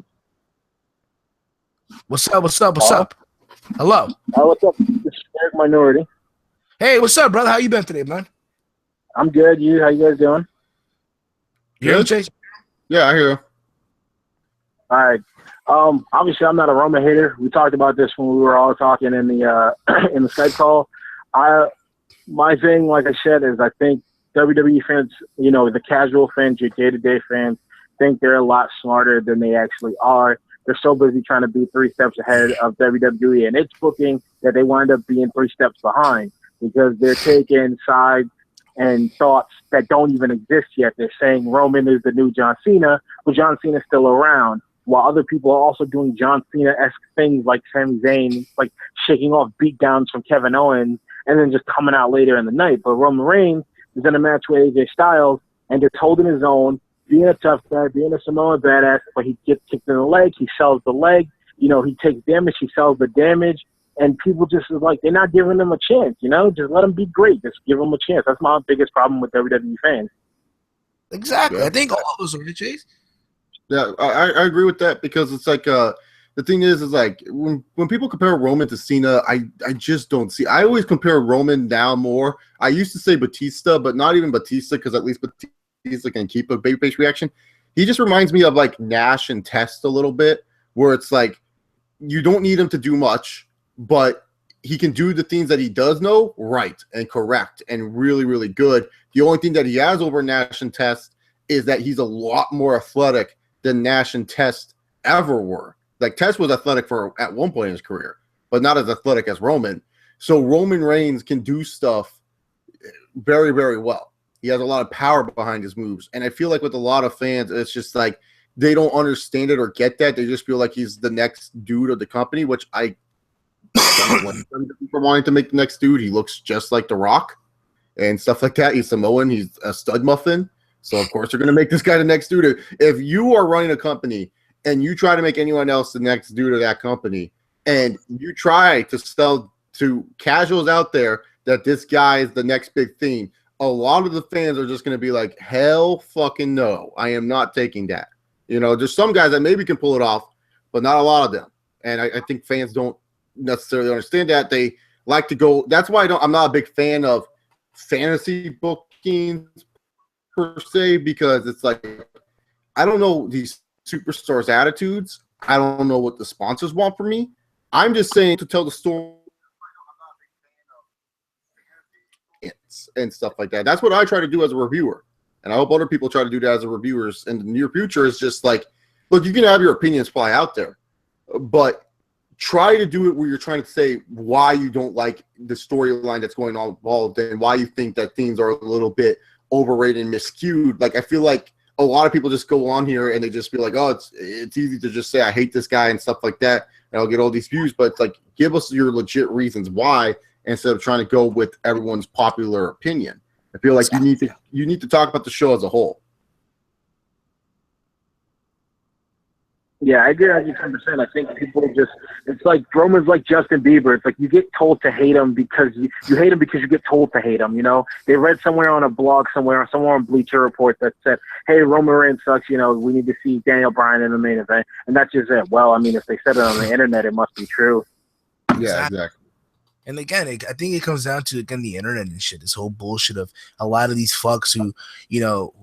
What's up? Hello. What's up? This is Eric Minority. Hey, what's up, brother? How you been today, man? I'm good. You? How you guys doing? You hear me, Chase? Yeah, I hear you. All right. Obviously, I'm not a Roman hater. We talked about this when we were all talking in the in the Skype call. My thing, like I said, is I think WWE fans, the casual fans, your day-to-day fans, think they're a lot smarter than they actually are. They're so busy trying to be 3 steps ahead of WWE and its booking that they wind up being 3 steps behind because they're taking sides and thoughts that don't even exist yet. They're saying Roman is the new John Cena, but John Cena's still around, while other people are also doing John Cena-esque things like Sami Zayn, like shaking off beatdowns from Kevin Owens and then just coming out later in the night. But Roman Reigns is in a match with AJ Styles and just holding his own, being a tough guy, being a Samoan badass, but he gets kicked in the leg, he sells the leg, he takes damage, he sells the damage, and people just is like, they're not giving him a chance, just let him be great, just give him a chance. That's my biggest problem with WWE fans. Exactly. Yeah. I think all of those are right, Chase. Yeah, I agree with that because it's like the thing is like when people compare Roman to Cena, I just don't see. I always compare Roman now more. I used to say Batista, but not even Batista because at least Batista can keep a babyface reaction. He just reminds me of like Nash and Test a little bit, where it's like you don't need him to do much, but he can do the things that he does know right and correct and really, really good. The only thing that he has over Nash and Test is that he's a lot more athletic than Nash and Test ever were. Like Test was athletic at one point in his career, but not as athletic as Roman. So Roman Reigns can do stuff very, very well. He has a lot of power behind his moves. And I feel like with a lot of fans, it's just like they don't understand it or get that. They just feel like he's the next dude of the company, which I For wanting to make the next dude, he looks just like The Rock and stuff like that. He's Samoan. He's a stud muffin. So, of course, they're going to make this guy the next dude. If you are running a company and you try to make anyone else the next dude of that company, and you try to sell to casuals out there that this guy is the next big thing, a lot of the fans are just going to be like, hell fucking no. I am not taking that. You know, there's some guys that maybe can pull it off, but not a lot of them. And I think fans don't necessarily understand that. They like to go. That's why I'm not a big fan of fantasy bookings per se, because it's like, I don't know these superstars' attitudes. I don't know what the sponsors want from me. I'm just saying to tell the story and stuff like that. That's what I try to do as a reviewer. And I hope other people try to do that as a reviewers in the near future. Is just like, look, you can have your opinions fly out there, but try to do it where you're trying to say why you don't like the storyline that's going on involved and why you think that things are a little bit overrated and miscued. Like, I feel like a lot of people just go on here and they just be like, oh, it's easy to just say I hate this guy and stuff like that, and I'll get all these views. But it's like, give us your legit reasons why, instead of trying to go with everyone's popular opinion. I feel like you need to talk about the show as a whole. Yeah, I agree 110%. I think people just, it's like Roman's like Justin Bieber. It's like you get told to hate him because you hate him because you get told to hate him, you know? They read somewhere on a blog somewhere on Bleacher Report that said, hey, Roman Reigns sucks, you know, we need to see Daniel Bryan in the main event. And that's just it. Well, I mean, if they said it on the internet, it must be true. Yeah, exactly. And again, I think it comes down to, again, the internet and shit. This whole bullshit of a lot of these fucks who, you know,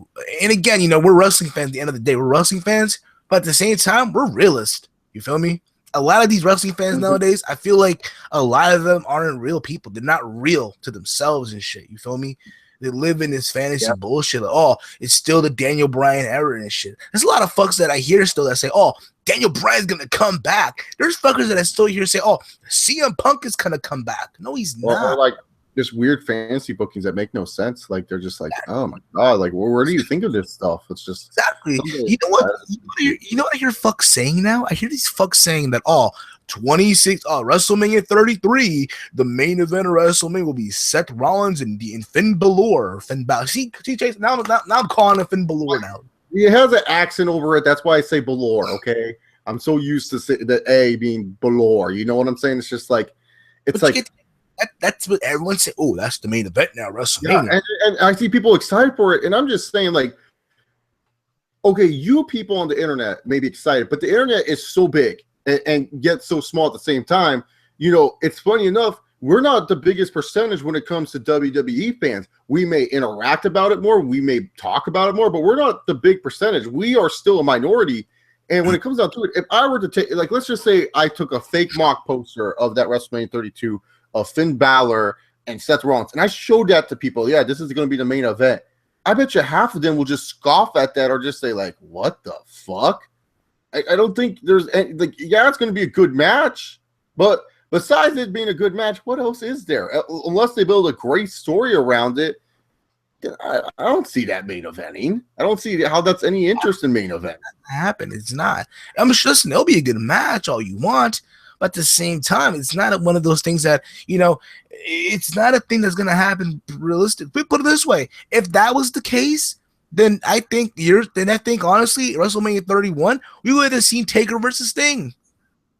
and again, you know, we're wrestling fans at the end of the day. We're wrestling fans, but at the same time, we're realists. You feel me? A lot of these wrestling fans nowadays, I feel like a lot of them aren't real people. They're not real to themselves and shit. You feel me? They live in this fantasy bullshit. Like, oh, it's still the Daniel Bryan era and shit. There's a lot of fucks that I hear still that say, oh, Daniel Bryan's going to come back. There's fuckers that I still hear say, oh, CM Punk is going to come back. No, he's not. Or like just weird fantasy bookings that make no sense. Like, they're just like, oh my God, like, where do you think of this stuff? It's just. Exactly. You know what? You know what I hear fucks saying now? I hear these fucks saying that, WrestleMania 33, the main event of WrestleMania will be Seth Rollins and Finn Balor. Finn Balor. See, Chase, now I'm calling him Finn Balor now. He has an accent over it. That's why I say Balor, okay? I'm so used to the A being Balor. You know what I'm saying? It's just like, that's what everyone say. Oh, that's the main event now, WrestleMania. Yeah, and I see people excited for it, and I'm just saying, like, okay, you people on the internet may be excited, but the internet is so big and yet so small at the same time. You know, it's funny enough, we're not the biggest percentage when it comes to WWE fans. We may interact about it more, we may talk about it more, but we're not the big percentage. We are still a minority. And when it comes down to it, if I were to take, like, let's just say I took a fake mock poster of that WrestleMania 32 of Finn Balor and Seth Rollins, and I showed that to people, yeah, this is going to be the main event. I bet you half of them will just scoff at that or just say, like, what the fuck? I don't think there's any, like, yeah, it's going to be a good match, but besides it being a good match, what else is there? Unless they build a great story around it, I don't see that main eventing. I don't see how that's any interest in main event. Happen. It's not. I'm just listen, it'll be a good match all you want, but at the same time, it's not one of those things that, you know, it's not a thing that's going to happen realistic. But put it this way, if that was the case, then I think honestly, WrestleMania 31, we would have seen Taker versus Sting.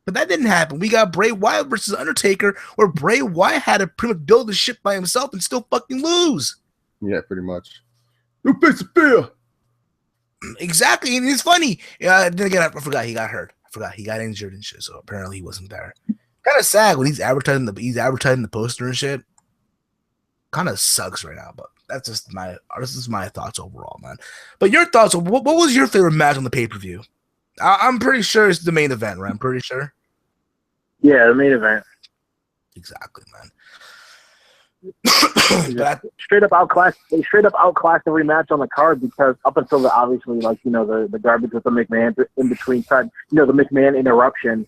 But that didn't happen. We got Bray Wyatt versus Undertaker, where Bray Wyatt had to pretty much build the ship by himself and still fucking lose. Yeah, pretty much. No face of fear. Exactly, and it's funny. Then again, I forgot he got hurt. I forgot he got injured and shit, so apparently he wasn't there. Kind of sad when he's advertising the poster and shit. Kind of sucks right now, but this is my thoughts overall, man. But your thoughts? What was your favorite match on the pay-per-view? I'm pretty sure it's the main event, right? I'm pretty sure. Yeah, the main event. Exactly, man. They straight up outclassed every match on the card, because up until the garbage with the McMahon in between time, the McMahon interruption,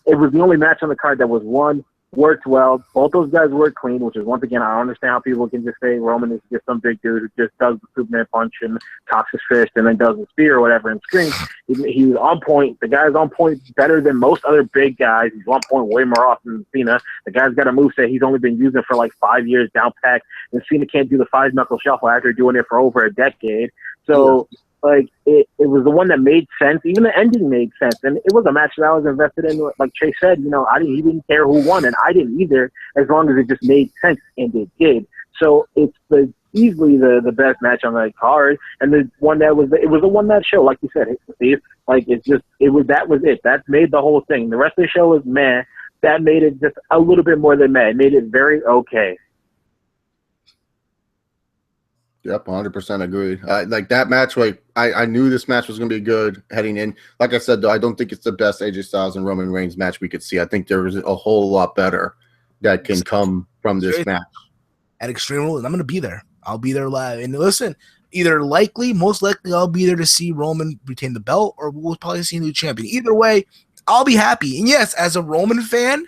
it was the only match on the card that was, one, worked well. Both those guys worked clean, which is, once again, I don't understand how people can just say Roman is just some big dude who just does the Superman punch and cocks his fist and then does the spear or whatever and screams. He's on point. The guy's on point better than most other big guys. He's on point way more often than Cena. The guy's got a moveset he's only been using for like 5 years down packed, and Cena can't do the 5-knuckle shuffle after doing it for over a decade. So, like, it was the one that made sense. Even the ending made sense. And it was a match that I was invested in. Like Chase said, you know, he didn't care who won, and I didn't either, as long as it just made sense, and it did. So it's easily the best match on the card, and the one that was the one-match show, like you said, Steve. Like, that was it. That made the whole thing. The rest of the show was meh. That made it just a little bit more than meh. It made it very okay. Yep, 100% agree. Like that match, like I knew this match was going to be good heading in. Like I said, though, I don't think it's the best AJ Styles and Roman Reigns match we could see. I think there was a whole lot better that can come from this match. At Extreme Rules, I'm going to be there. I'll be there live. And listen, most likely, I'll be there to see Roman retain the belt, or we'll probably see a new champion. Either way, I'll be happy. And yes, as a Roman fan,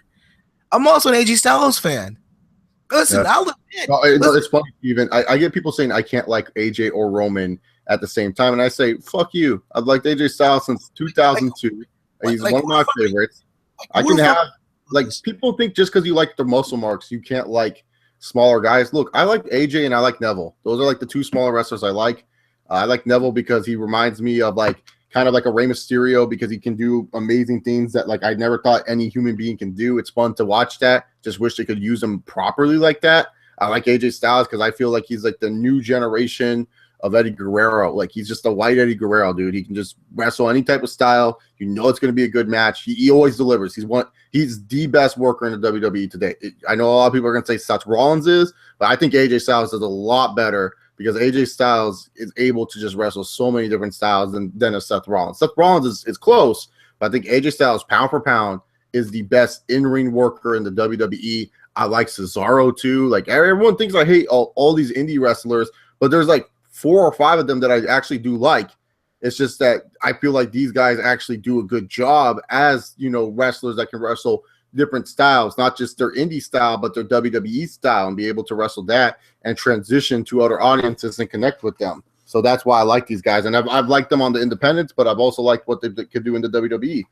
I'm also an AJ Styles fan. Listen, I'll admit. No, it's funny, Steven. I get people saying I can't like AJ or Roman at the same time, and I say, fuck you. I've liked AJ Styles since 2002. He's one of my favorites. I can have, like, people think just because you like the muscle marks, you can't like smaller guys. Look, I like AJ and I like Neville. Those are like the two smaller wrestlers I like. I like Neville because he reminds me of like kind of like a Rey Mysterio, because he can do amazing things that like I never thought any human being can do. It's fun to watch that. Just wish they could use him properly like that. I like AJ Styles because I feel like he's like the new generation of Eddie Guerrero. Like, he's just a white Eddie Guerrero, dude. He can just wrestle any type of style. You know it's going to be a good match. He always delivers. He's the best worker in the WWE today. I know a lot of people are going to say Seth Rollins is, but I think AJ Styles is a lot better, because AJ Styles is able to just wrestle so many different styles than a Seth Rollins. Seth Rollins is close, but I think AJ Styles, pound for pound, is the best in-ring worker in the WWE. I like Cesaro too. Like, everyone thinks I hate all these indie wrestlers, but there's like 4 or 5 of them that I actually do like. It's just that I feel like these guys actually do a good job as, you know, wrestlers that can wrestle different styles, not just their indie style, but their WWE style, and be able to wrestle that and transition to other audiences and connect with them. So that's why I like these guys. And I've liked them on the independents, but I've also liked what they could do in the WWE.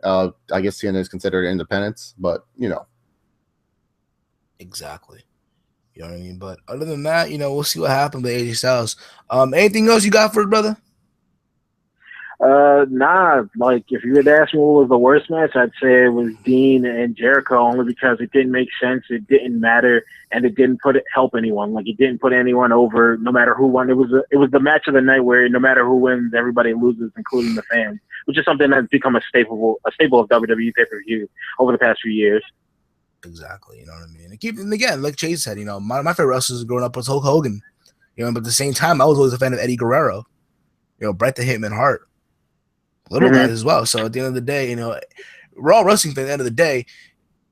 I guess TNA is considered independence, but, you know. Exactly. You know what I mean? But other than that, you know, we'll see what happens with AJ Styles. Anything else you got for it, brother? Nah, like, if you had asked me what was the worst match, I'd say it was Dean and Jericho, only because it didn't make sense, it didn't matter, and it didn't help anyone. Like, it didn't put anyone over, no matter who won. It was the match of the night where no matter who wins, everybody loses, including the fans, which is something that's become a staple of WWE pay-per-view over the past few years. Exactly, you know what I mean? And again, like Chase said, you know, my favorite wrestlers growing up was Hulk Hogan, you know, but at the same time, I was always a fan of Eddie Guerrero, you know, Bret the Hitman Hart. Little guys as well. So at the end of the day, you know, we're all wrestling fans at the end of the day.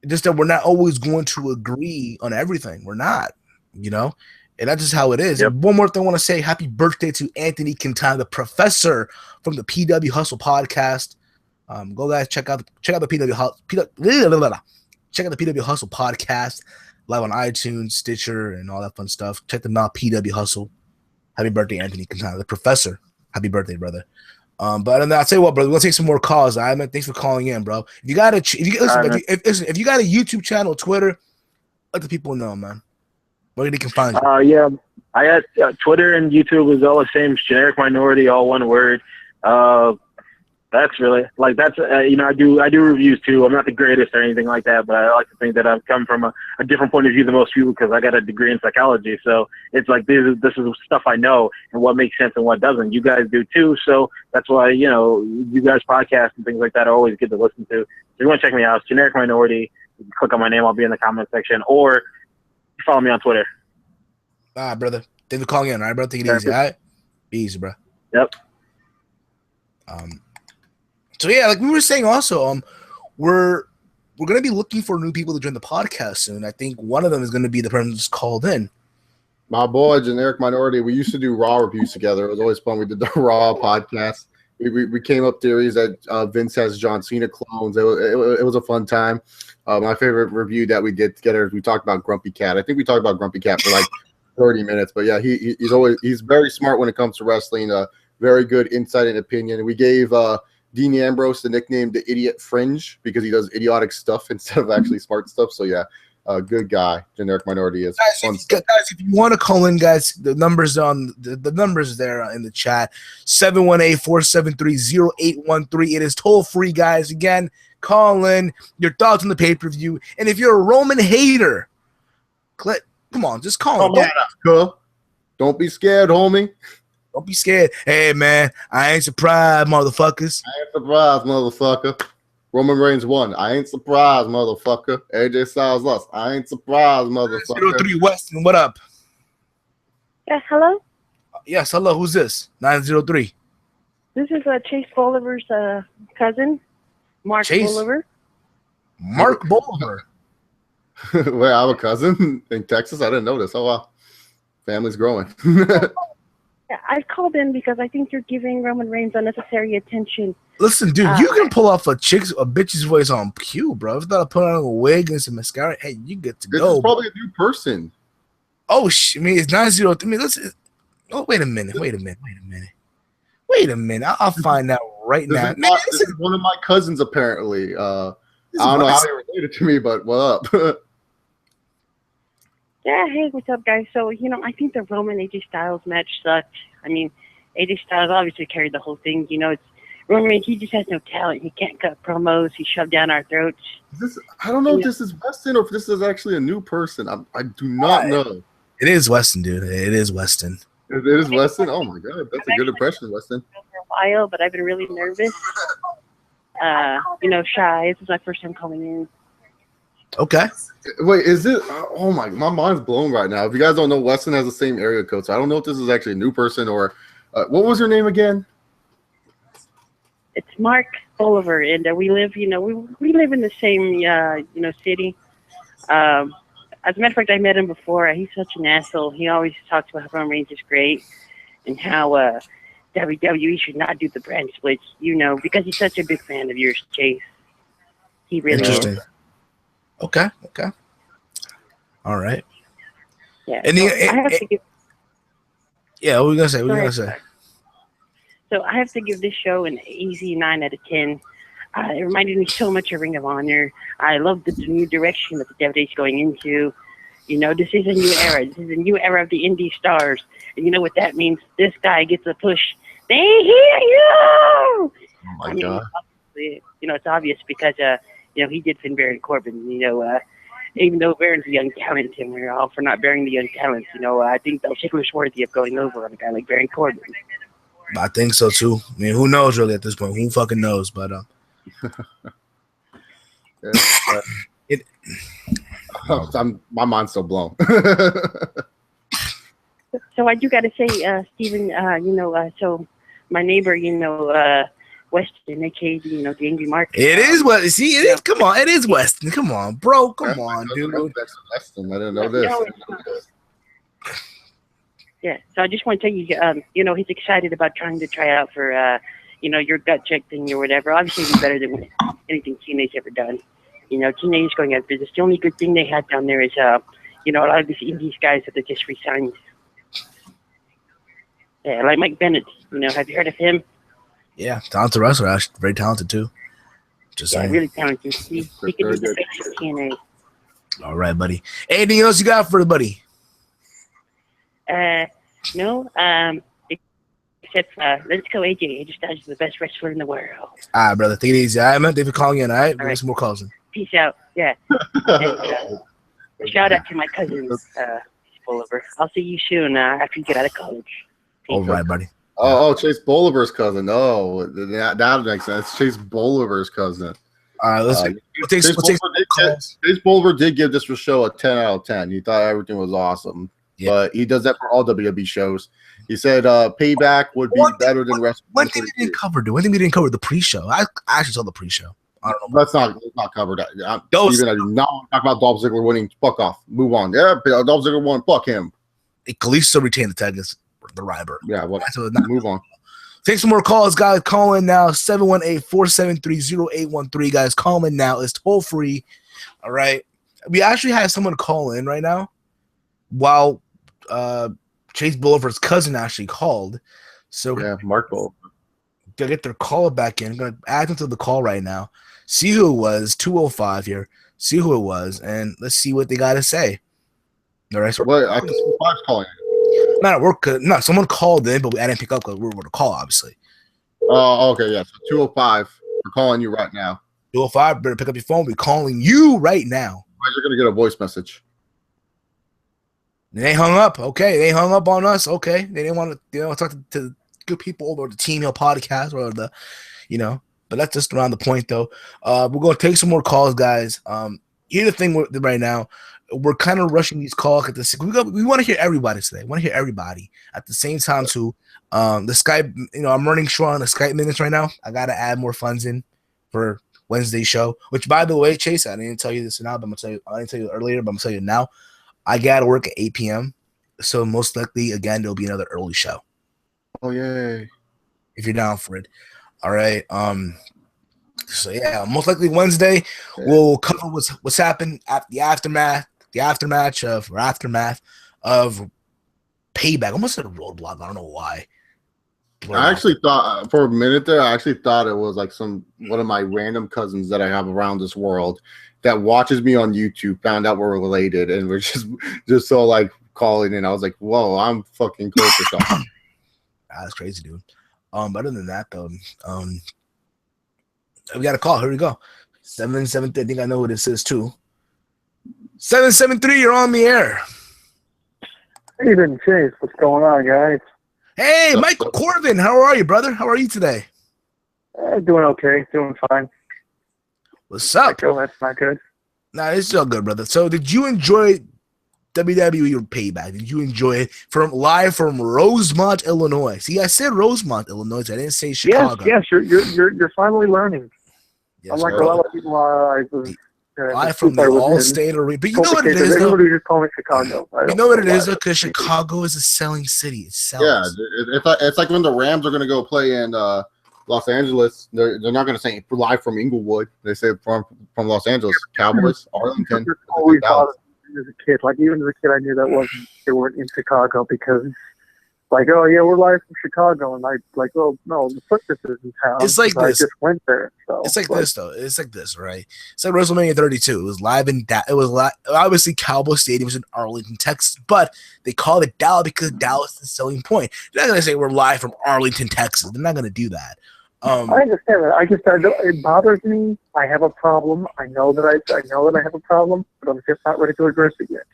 Just that we're not always going to agree on everything. We're not, you know, and that's just how it is. Yep. And one more thing I want to say: happy birthday to Anthony Quintana, the professor from the PW Hustle podcast. Go guys, check out the PW Hustle podcast live on iTunes, Stitcher, and all that fun stuff. Check them out, PW Hustle. Happy birthday, Anthony Quintana, the professor. Happy birthday, brother. But I'll tell you what, brother, we'll take some more calls. Thanks for calling in, bro. If you got a YouTube channel, Twitter, let the people know, man. Where they can find you. Yeah, I got Twitter and YouTube is all the same. It's Generic Minority, all one word. That's really like you know, I do reviews too. I'm not the greatest or anything like that, but I like to think that I've come from a different point of view than most people, because I got a degree in psychology. So it's like this is stuff I know and what makes sense and what doesn't. You guys do too, so that's why, you know, you guys podcasts and things like that are always good to listen to. So if you want to check me out, it's Generic Minority. You can click on my name, I'll be in the comment section, or follow me on Twitter. All right, brother. Thanks for calling in. All right, bro. Take it easy. All right, be easy, bro. Yep. So yeah, like we were saying, also, we're gonna be looking for new people to join the podcast soon. I think one of them is gonna be the person that's called in. My boy, Generic Minority. We used to do Raw reviews together. It was always fun. We did the Raw podcast. We came up theories that Vince has John Cena clones. It was a fun time. My favorite review that we did together, we talked about Grumpy Cat. I think we talked about Grumpy Cat for like 30 minutes. But yeah, he's very smart when it comes to wrestling. Very good insight and opinion. We gave Dean Ambrose the nickname the Idiot Fringe because he does idiotic stuff instead of actually smart stuff. So yeah, good guy. Generic Minority is fun stuff. Guys, if you want to call in, guys, the numbers on the numbers there in the chat: 718-473-0813. It is toll free, guys. Again, call in your thoughts on the pay-per-view. And if you're a Roman hater, come on, just call in. Don't be scared, homie. Don't be scared. Hey, man, I ain't surprised, motherfuckers. I ain't surprised, motherfucker. Roman Reigns won. I ain't surprised, motherfucker. AJ Styles lost. I ain't surprised, motherfucker. 03 Weston, what up? Yes, hello? Yes, hello. Who's this? 903. This is Chase Bolivar's cousin, Mark Bolivar. Mark Bolivar. Wait, I have a cousin in Texas? I didn't know this. Oh, wow. Family's growing. Yeah, I called in because I think you're giving Roman Reigns unnecessary attention. Listen, dude, you can pull off a bitch's voice on cue, bro. If not put on a wig and some mascara, hey, you get to go. This is probably a new person. Oh, I mean, it's 903. I mean, oh, wait a minute. I'll find out right now. This is one of my cousins, apparently. I don't know how he related to me, but what up? Yeah, hey, what's up, guys? So, I think the Roman AJ Styles match sucked. I mean, AJ Styles obviously carried the whole thing. It's Roman Reigns, he just has no talent. He can't cut promos. He's shoved down our throats. I don't know if this is Weston or if this is actually a new person. I do not know. It is Weston, dude. It is Weston. It is Weston? Oh, my God. That's a good impression, Weston. For a while, but I've been really nervous. Shy. This is my first time calling in. Okay. Wait, is it? Oh my mind's blown right now. If you guys don't know, Weston has the same area code, so I don't know if this is actually a new person or what was her name again? It's Mark Bolivar, and we live, we live in the same, city. As a matter of fact, I met him before. He's such an asshole. He always talks about how Roman Reigns is great and how WWE should not do the brand splits, because he's such a big fan of yours, Chase. He really Interesting. is. Okay. All right. Yeah. And I have to give. Yeah, what were you gonna say? So I have to give this show an easy 9 out of 10. It reminded me so much of Ring of Honor. I love the new direction that the WWE is going into. This is a new era. This is a new era of the indie stars. And you know what that means? This guy gets a push. They hear you! Oh, my God. Obviously, it's obvious because, he did Finn Baron Corbin. Even though Baron's a young talent, and we're all for not bearing the young talent, I think Dolph Ziggler's worthy of going over on a guy like Baron Corbin. I think so, too. I mean, who knows really at this point? Who fucking knows? But my mind's so blown. So I do got to say, Steven, so my neighbor, Weston, aka, the Angry Mark. It is what see. It is. Come on, it is Weston. Come on, bro. Come on, dude. Weston. I didn't know this. Yeah. So I just want to tell you, he's excited about trying to try out for, your gut check thing or whatever. Obviously, it's better than anything TNA's ever done. TNA is going out of business. The only good thing they had down there is, a lot of these indies guys that they just resigned. Yeah, like Mike Bennett. Have you heard of him? Yeah, talented wrestler, actually. Very talented, too. Just saying. Really talented. He could be the face of TNA. All right, buddy. Anything else you got for the buddy? No. Except, let's go AJ. AJ Styles is the best wrestler in the world. All right, brother. Take it easy. All right, man. Thanks for calling in, all right? We'll get some more calls in. Peace out. Yeah. And, shout out to my cousin, Bolivar. I'll see you soon after you get out of college. Peace. All right, buddy. Oh, Chase Bolivar's cousin. Oh, that makes sense. Chase Bolivar's cousin. All right, let's take Chase Bolivar did give this show a 10 out of 10. He thought everything was awesome. Yeah. But he does that for all WWE shows. He said Payback would be better than wrestling. One thing we didn't cover, dude. One thing we didn't cover, the pre-show. I actually saw the pre-show. I don't know. Let's not cover that. Steven, I do not want to talk about Dolph Ziggler winning. Fuck off. Move on. Yeah, Dolph Ziggler won. Fuck him. Kalisto retained the tag against the Ryber. Yeah, what? So move on. Take some more calls, guys. Call in now. 718-473-0813, guys. Call in now. It's toll free. All right. We actually had someone call in right now while Chase Bolivar's cousin actually called. So Yeah, Mark Bull. to get their call back in, I'm going to add them to the call right now. See who it was. 205 here. See who it was, and let's see what they got to say. All right. So What? I can see Fox calling. not at work. No, someone called in, but I didn't pick up because we were going to call, obviously. Oh, okay, yeah. So 205. We're calling you right now. 205, better pick up your phone. We're calling you right now. You're gonna get a voice message. They hung up. Okay, they hung up on us. Okay, they didn't want to, talk to good people over the Team Hill podcast or the, But that's just around the point, though. We're gonna take some more calls, guys. Here's the thing right now. We're kind of rushing these calls at this. We want to hear everybody today. We want to hear everybody at the same time too. The Skype, I'm running short on the Skype minutes right now. I gotta add more funds in for Wednesday show. Which, by the way, Chase, I didn't tell you this now, but I didn't tell you earlier, but I'm gonna tell you now. I gotta work at 8 p.m. So most likely, again, there'll be another early show. Oh yay! If you're down for it, all right. So yeah, most likely Wednesday we'll cover what's happened at the aftermath of Payback. I almost said Roadblock. I don't know why. I actually thought for a minute there, I actually thought it was like one of my random cousins that I have around this world that watches me on YouTube found out we're related, and we're just so like calling in. I was like, whoa, I'm fucking close to something. That's crazy, dude. Other than that, though, we got a call. Here we go. 773. I think I know who this is too. 773. You're on the air. Even Chase, what's going on, guys? Hey, Michael Corbin. How are you, brother? How are you today? Doing okay. Doing fine. What's up? That's not good. Nah, it's all good, brother. So, did you enjoy WWE Payback? Did you enjoy it live from Rosemont, Illinois? See, I said Rosemont, Illinois. I didn't say Chicago. Yes, you're finally learning. Yes, Unlike a lot of people, live from the All-State Arena. But you know what it is, though? Everybody just call me Chicago. You know what it is, though? Because Chicago is a selling city. It sells. Yeah, it's like when the Rams are going to go play in Los Angeles. They're not going to say live from Inglewood. They say from Los Angeles. Cowboys, Arlington. Always thought as a kid, even as a kid, I knew that they weren't in Chicago because, like, oh yeah, we're live from Chicago, and I like, oh no, the Footpress is in town. It's like this. I just went there. So it's like this, though. It's like this, right? It's like WrestleMania 32. It was live in obviously Cowboy Stadium was in Arlington, Texas, but they called it Dallas because Dallas is the selling point. They're not gonna say we're live from Arlington, Texas. They're not gonna do that. I understand that. It bothers me. I have a problem. I know that I have a problem, but I'm just not ready to address it yet.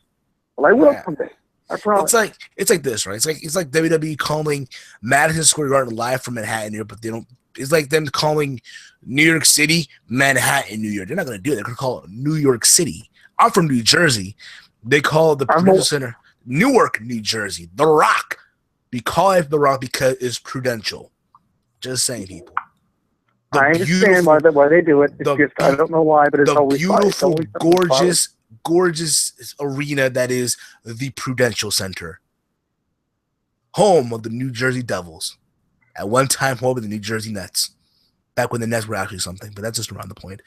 Well, I will someday. I promise. It's like this, right? It's like WWE calling Madison Square Garden live from Manhattan here, but they don't. It's like them calling New York City Manhattan, New York. They're not gonna do it. They're gonna call it New York City. I'm from New Jersey. They call the Prudential Center Newark, New Jersey. The Rock. We call it The Rock because it's Prudential. Just saying, people. I understand why they do it. It's just I don't know why, but it's always beautiful, gorgeous arena that is the Prudential Center, home of the New Jersey Devils. At one time, home of the New Jersey Nets. Back when the Nets were actually something, but that's just around the point.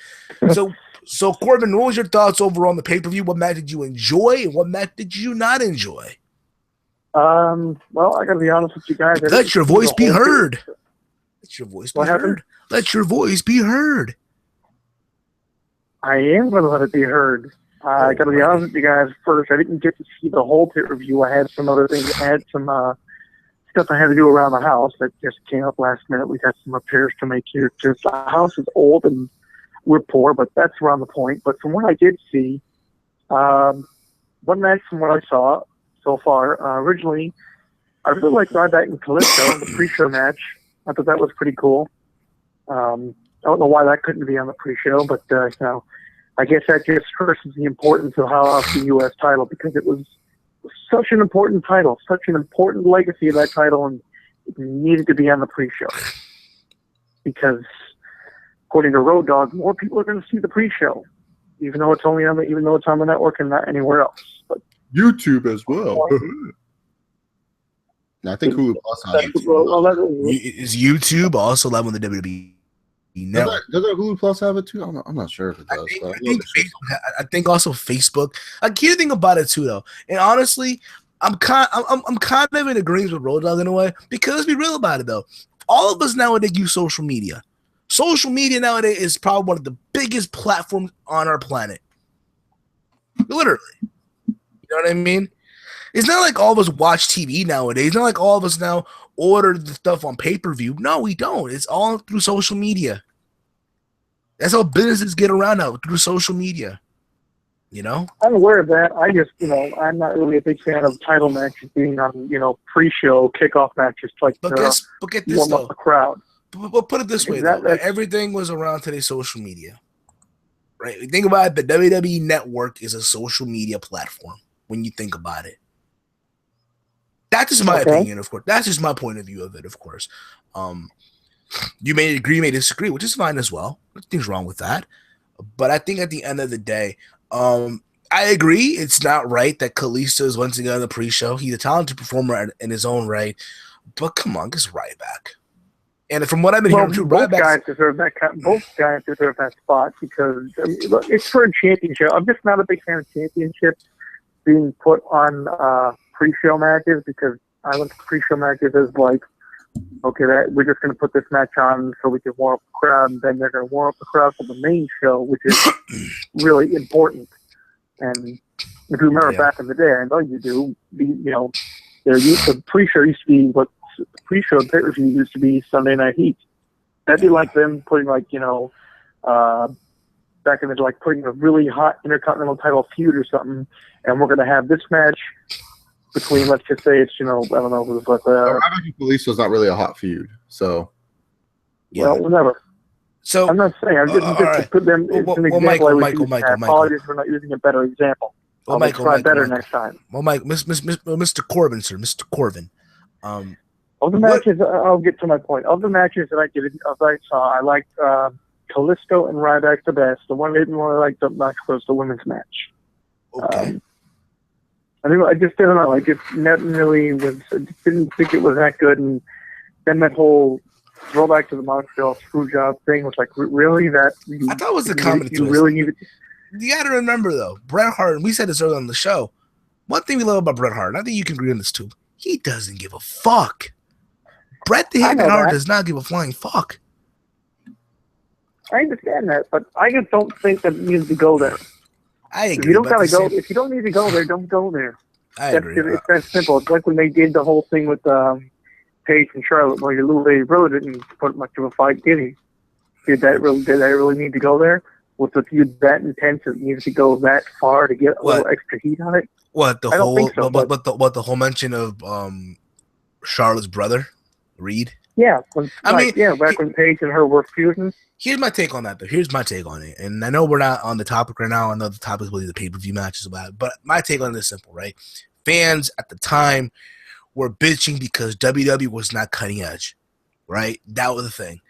So Corbin, what was your thoughts overall on the pay-per-view? What match did you enjoy, and what match did you not enjoy? Well, I got to be honest with you guys. Let your voice be heard. Let your voice be heard. Let your voice be heard. I am going to let it be heard. I got to be honest with you guys. First, I didn't get to see the whole pay-per-view. I had some other things. I had some stuff I had to do around the house that just came up last minute. We got some repairs to make here. Just the house is old and we're poor, but that's around the point. But from what I did see, one match from what I saw so far, originally, I really liked Ryback and Kalisto, the pre-show match. I thought that was pretty cool. I don't know why that couldn't be on the pre-show, but I guess that just stresses the importance of the U.S. title because it was such an important title, such an important legacy of that title, and it needed to be on the pre-show because, according to Road Dogg, more people are going to see the pre-show, even though it's on the network and not anywhere else. But YouTube as well. I think Hulu Plus has it. Is YouTube also live on the WWE network? Doesn't Hulu Plus have it too? I'm not sure if it does. I think also Facebook. I can't think about it too though. And honestly, I'm kind of in agreement with Road Dogg in a way, because let's be real about it though. All of us nowadays use social media. Social media nowadays is probably one of the biggest platforms on our planet. Literally. You know what I mean? It's not like all of us watch TV nowadays. It's not like all of us now order the stuff on pay-per-view. No, we don't. It's all through social media. That's how businesses get around now, through social media. You know? I'm aware of that. I just, I'm not really a big fan of title matches being on, pre-show kickoff matches to but get this, warm up the crowd. But put it this way, though. Everything was around today's social media. Right? Think about it. The WWE Network is a social media platform when you think about it. That's just my opinion, of course. That's just my point of view of it, of course. You may agree, you may disagree, which is fine as well. Nothing's wrong with that. But I think at the end of the day, I agree it's not right that Kalisto is once again on the pre-show. He's a talented performer in his own right. But come on, get Ryback. And from what I've been hearing, both guys deserve that spot because look, it's for a championship. I'm just not a big fan of championships being put on pre-show matches because I look at pre-show matches as like, okay, we're just going to put this match on so we can warm up the crowd, and then they're going to warm up the crowd for the main show, which is really important. And if you remember back in the day, I know you do, the pre-show used to be what the pre-show pay-per-view used to be Sunday Night Heat. That'd be like them putting back in the like putting a really hot Intercontinental title feud or something, and we're going to have this match between, let's just say it's, I don't know who's like Ryback and Kalisto is not really a hot feud, so well, whatever. So I'm not saying. I'm just to put them. It's an example. Michael. Apologies for not using a better example. I'll try better next time. Well, Mr. Corbin, sir, Mr. Corbin. Of the matches, I'll get to my point. Of the matches that I saw, I liked Kalisto and Ryback the best. The one I didn't really like the match was the women's match. Okay. I just didn't know. I just never really didn't think it was that good. And then that whole throwback to the Montreal Screwjob thing was like, really? I thought it was a comedy twist. You really needed. You got to remember though, Bret Hart. And we said this earlier on the show. One thing we love about Bret Hart, and I think you can agree on this too. He doesn't give a fuck. Bret the Hitman Hart does not give a flying fuck. I understand that, but I just don't think that it needs to go there. I agree. If you don't gotta go, if you don't need to go there, don't go there. I agree. It's that simple. It's like when they did the whole thing with Paige and Charlotte, where your little lady brother didn't put much of a fight, did he? Did that really need to go there? Was the feud that intense? It needed to go that far to get a little extra heat on it? What the I don't think so, but the whole mention of Charlotte's brother, Reed. Yeah, back when Paige and her were feuding. Here's my take on that, though. Here's my take on it. And I know we're not on the topic right now. I know the topic is really the pay-per-view matches about it. But my take on it is simple, right? Fans at the time were bitching because WWE was not cutting edge, right? That was the thing.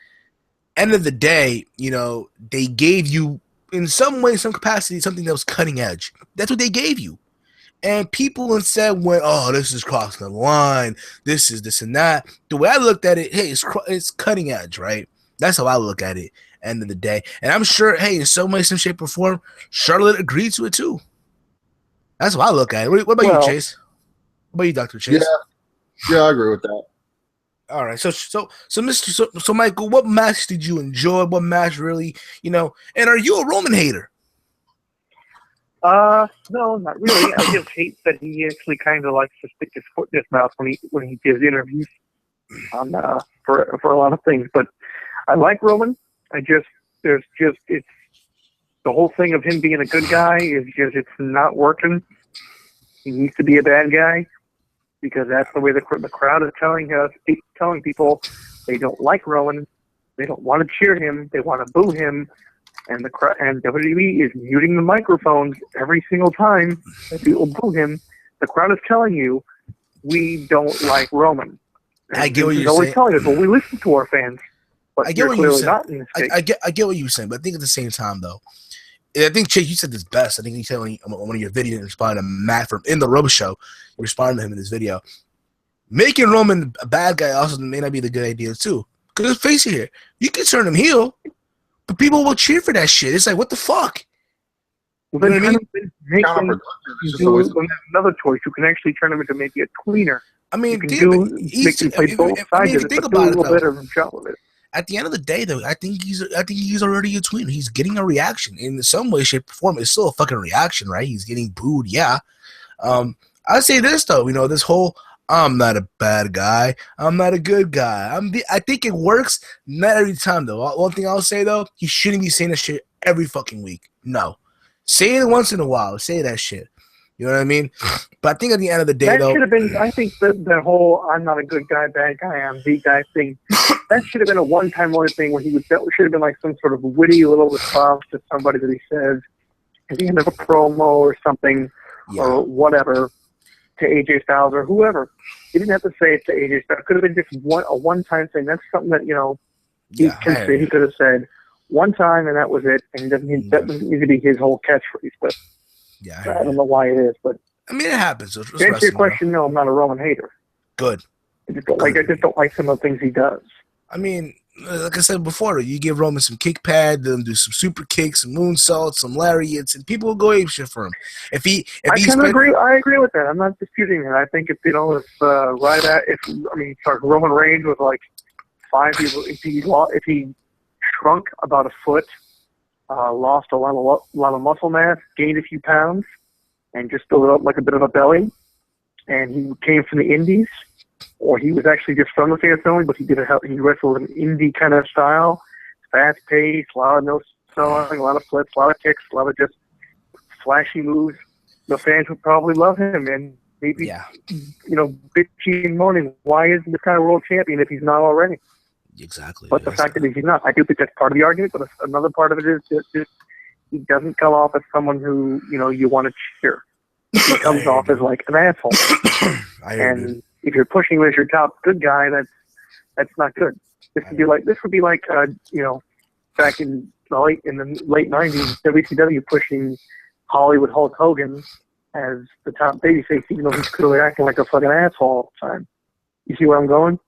End of the day, they gave you, in some way, some capacity, something that was cutting edge. That's what they gave you. And people instead went, oh, this is crossing the line. This is this and that. The way I looked at it, hey, it's cutting edge, right? That's how I look at it, end of the day. And I'm sure, hey, in some way, some shape, or form, Charlotte agreed to it too. That's how I look at it. What about you, Chase? What about you, Dr. Chase? Yeah, I agree with that. All right. So Michael, what match did you enjoy? What match really, and are you a Roman hater? No, not really. I just hate that he actually kind of likes to stick his foot in his mouth when he gives interviews on for a lot of things. But I like Roman. It's the whole thing of him being a good guy is just it's not working. He needs to be a bad guy because that's the way the crowd is telling people they don't like Roman. They don't want to cheer him. They want to boo him. And WWE is muting the microphones every single time that people boo him. The crowd is telling you, we don't like Roman. And I get what you're always saying. telling us, well, we listen to our fans. But I get what you're saying. I get what you're saying, but I think at the same time, though, I think Chase, you said this best. I think you said on one of your videos, responding to Matt in the Robo Show, you responded to him in this video. Making Roman a bad guy also may not be the good idea too. Because let's face it here, you can turn him heel, but people will cheer for that shit. It's like, what the fuck? Well, then You know what I turn him, make him do another choice. You can actually turn him into maybe a tweener. I mean, you can make him play both sides of it, think but do a about little it, better of a job of it. At the end of the day, though, I think he's already a tweener. He's getting a reaction in some way, shape, or form. It's still a fucking reaction, right? He's getting booed, yeah. I'd say this though, you know, this whole I'm not a bad guy, I'm not a good guy. I think it works, not every time though. One thing I'll say though, he shouldn't be saying that shit every fucking week. No, say it once in a while. Say that shit. You know what I mean? But I think at the end of the day, that though, should have been. I think that whole "I'm not a good guy, bad guy, I'm the guy" thing. That should have been a one-time only thing where that should have been like some sort of witty little response to somebody that he says at the end of a promo or something or whatever to AJ Styles or whoever. He didn't have to say it to AJ Styles. It could have been just a one-time thing. That's something that he could have said one time and that was it. And that doesn't need to be his whole catchphrase. But I don't know why it is. But I mean, it happens. To answer your question, no, I'm not a Roman hater. Good. I just don't like some of the things he does. I mean, like I said before, you give Roman some kick pad, then do some super kicks, some moonsaults, some lariats, and people will go ape shit for him. I agree with that. I'm not disputing that. I think if Roman Reigns was like 5 people, if he shrunk about a foot, lost a lot of muscle mass, gained a few pounds, and just built up like a bit of a belly, and he came from the Indies. Or he was actually just from the famous family, but he wrestled an indie kind of style, fast paced, a lot of no selling, a lot of flips, a lot of kicks, a lot of just flashy moves. The fans would probably love him, and maybe bitchy and moaning, why isn't this guy a world champion if he's not already? Exactly. But the fact that he's not, I do think that's part of the argument. But another part of it is that he doesn't come off as someone who you want to cheer. He comes off as like an asshole. And if you're pushing him as your top good guy, that's not good. This would be like back in the late '90s, WCW pushing Hollywood Hulk Hogan as the top babyface, even though he's clearly acting like a fucking asshole all the time. You see where I'm going?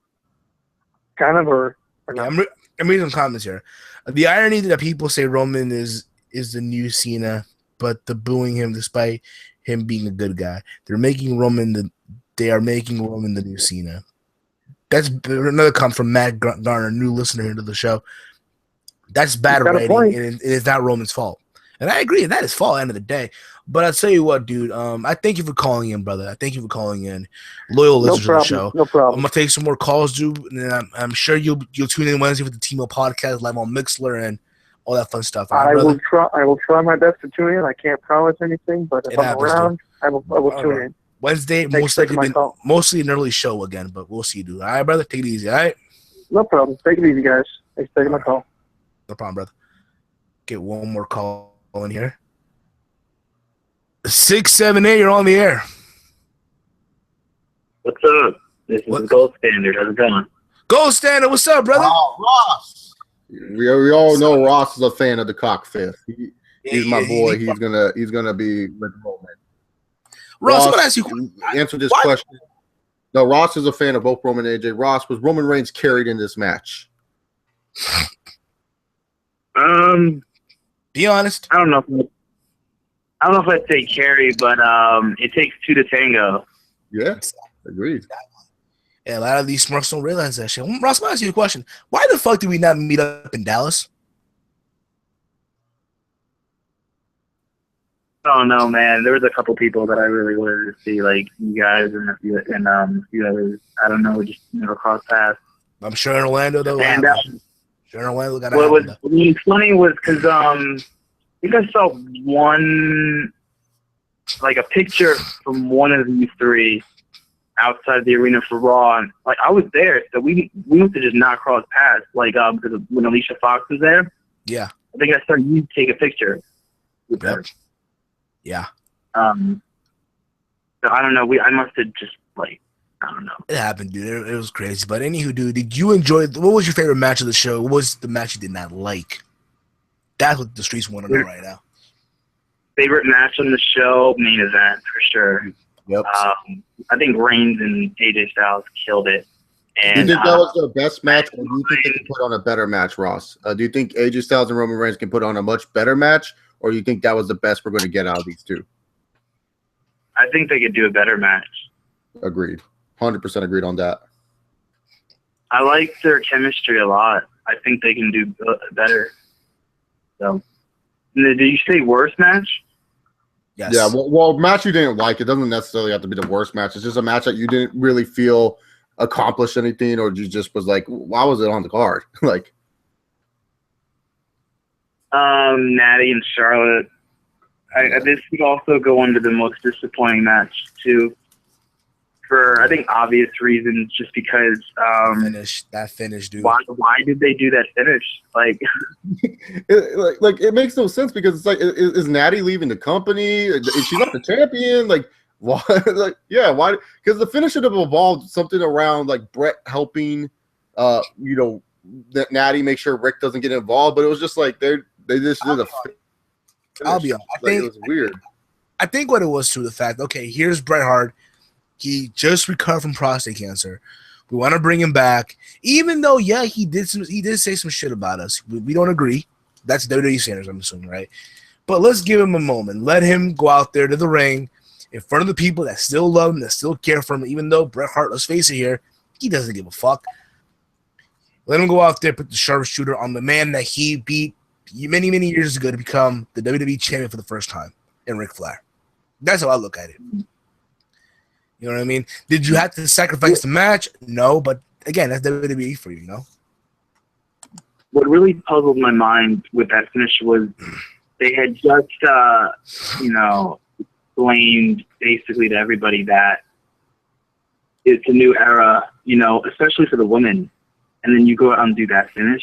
Kind of, or not? I'm reading some comments here. The irony that people say Roman is the new Cena, but they're booing him despite him being a good guy. They are making Roman the new Cena. That's another comment from Matt Garner, new listener here to the show. That's bad writing, and it's not Roman's fault. And I agree, that is fault at the end of the day. But I'll tell you what, dude. I thank you for calling in, brother. I thank you for calling in. Loyal listener to the show. No problem. I'm gonna take some more calls, dude, and I'm sure you'll tune in Wednesday for the TEAMHEEL podcast live on Mixlr and all that fun stuff. I will try my best to tune in. I can't promise anything, but if I'm around, I will tune in. Wednesday, mostly an early show again, but we'll see, dude. All right, brother? Take it easy, all right? No problem. Take it easy, guys. Thanks for taking my call. No problem, brother. Get one more call in here. 678, you're on the air. What's up? This is the Gold Standard. How's it going? Gold Standard, what's up, brother? Oh, Ross. We all know Ross is a fan of the cockfist. He's my boy. He's gonna be with Roman. Ross, I'm gonna ask you. Answer this question. No, Ross is a fan of both Roman and AJ. Ross, was Roman Reigns carried in this match? Be honest. I don't know if I'd say carry, but it takes two to tango. Yeah, agreed. Yeah, a lot of these smarks don't realize that shit. Ross, I'm gonna ask you a question. Why the fuck did we not meet up in Dallas? I don't know, man. There was a couple people that I really wanted to see, like you guys and a few others. I don't know, we just never crossed paths. I'm sure in Orlando though. Sure in Orlando got what was funny was because I think I saw a picture from one of these three outside the arena for Raw, and like I was there, so we must have just not crossed paths. Like because when Alicia Fox was there, yeah, I think I started you to take a picture with her. Yeah. So I don't know. I must have just I don't know. It happened, dude. It was crazy. But anywho, dude, did you enjoy? What was your favorite match of the show? What was the match you did not like? That's what the streets want to know right now. Favorite match on the show, main event for sure. Yep. I think Reigns and AJ Styles killed it. Do you And think that was their best match, or do you think they can put on a better match, Ross? Do you think AJ Styles and Roman Reigns can put on a much better match, or do you think that was the best we're going to get out of these two? I think they could do a better match. Agreed. 100% agreed on that. I like their chemistry a lot. I think they can do better. So, did you say worst match? Yes. Yeah, well, match you didn't like. It doesn't necessarily have to be the worst match. It's just a match that you didn't really feel accomplished anything, or you just was like, why was it on the card? Like, Natty and Charlotte. This would also go under the most disappointing match too, for I think obvious reasons. Just because that finish, dude. Why did they do that finish? Like, it makes no sense, because it's like, is Natty leaving the company? Is she not the champion? Like, why? Like, yeah, why? Because the finish should have evolved something around like Brett helping, that Natty make sure Rick doesn't get involved. But it was just like they just did a. I'll be honest. I think it was weird. I think what it was to the fact. Okay, here's Bret Hart. He just recovered from prostate cancer. We want to bring him back, even though he did say some shit about us. We don't agree. That's WWE standards, I'm assuming, right? But let's give him a moment. Let him go out there to the ring in front of the people that still love him, that still care for him, even though Bret Hart, let's face it here, he doesn't give a fuck. Let him go out there, put the sharpshooter on the man that he beat many, many years ago to become the WWE champion for the first time in Ric Flair. That's how I look at it. You know what I mean? Did you have to sacrifice the match? No, but again, that's WWE for you, What really puzzled my mind with that finish was they had just, explained basically to everybody that it's a new era, especially for the women. And then you go out and do that finish.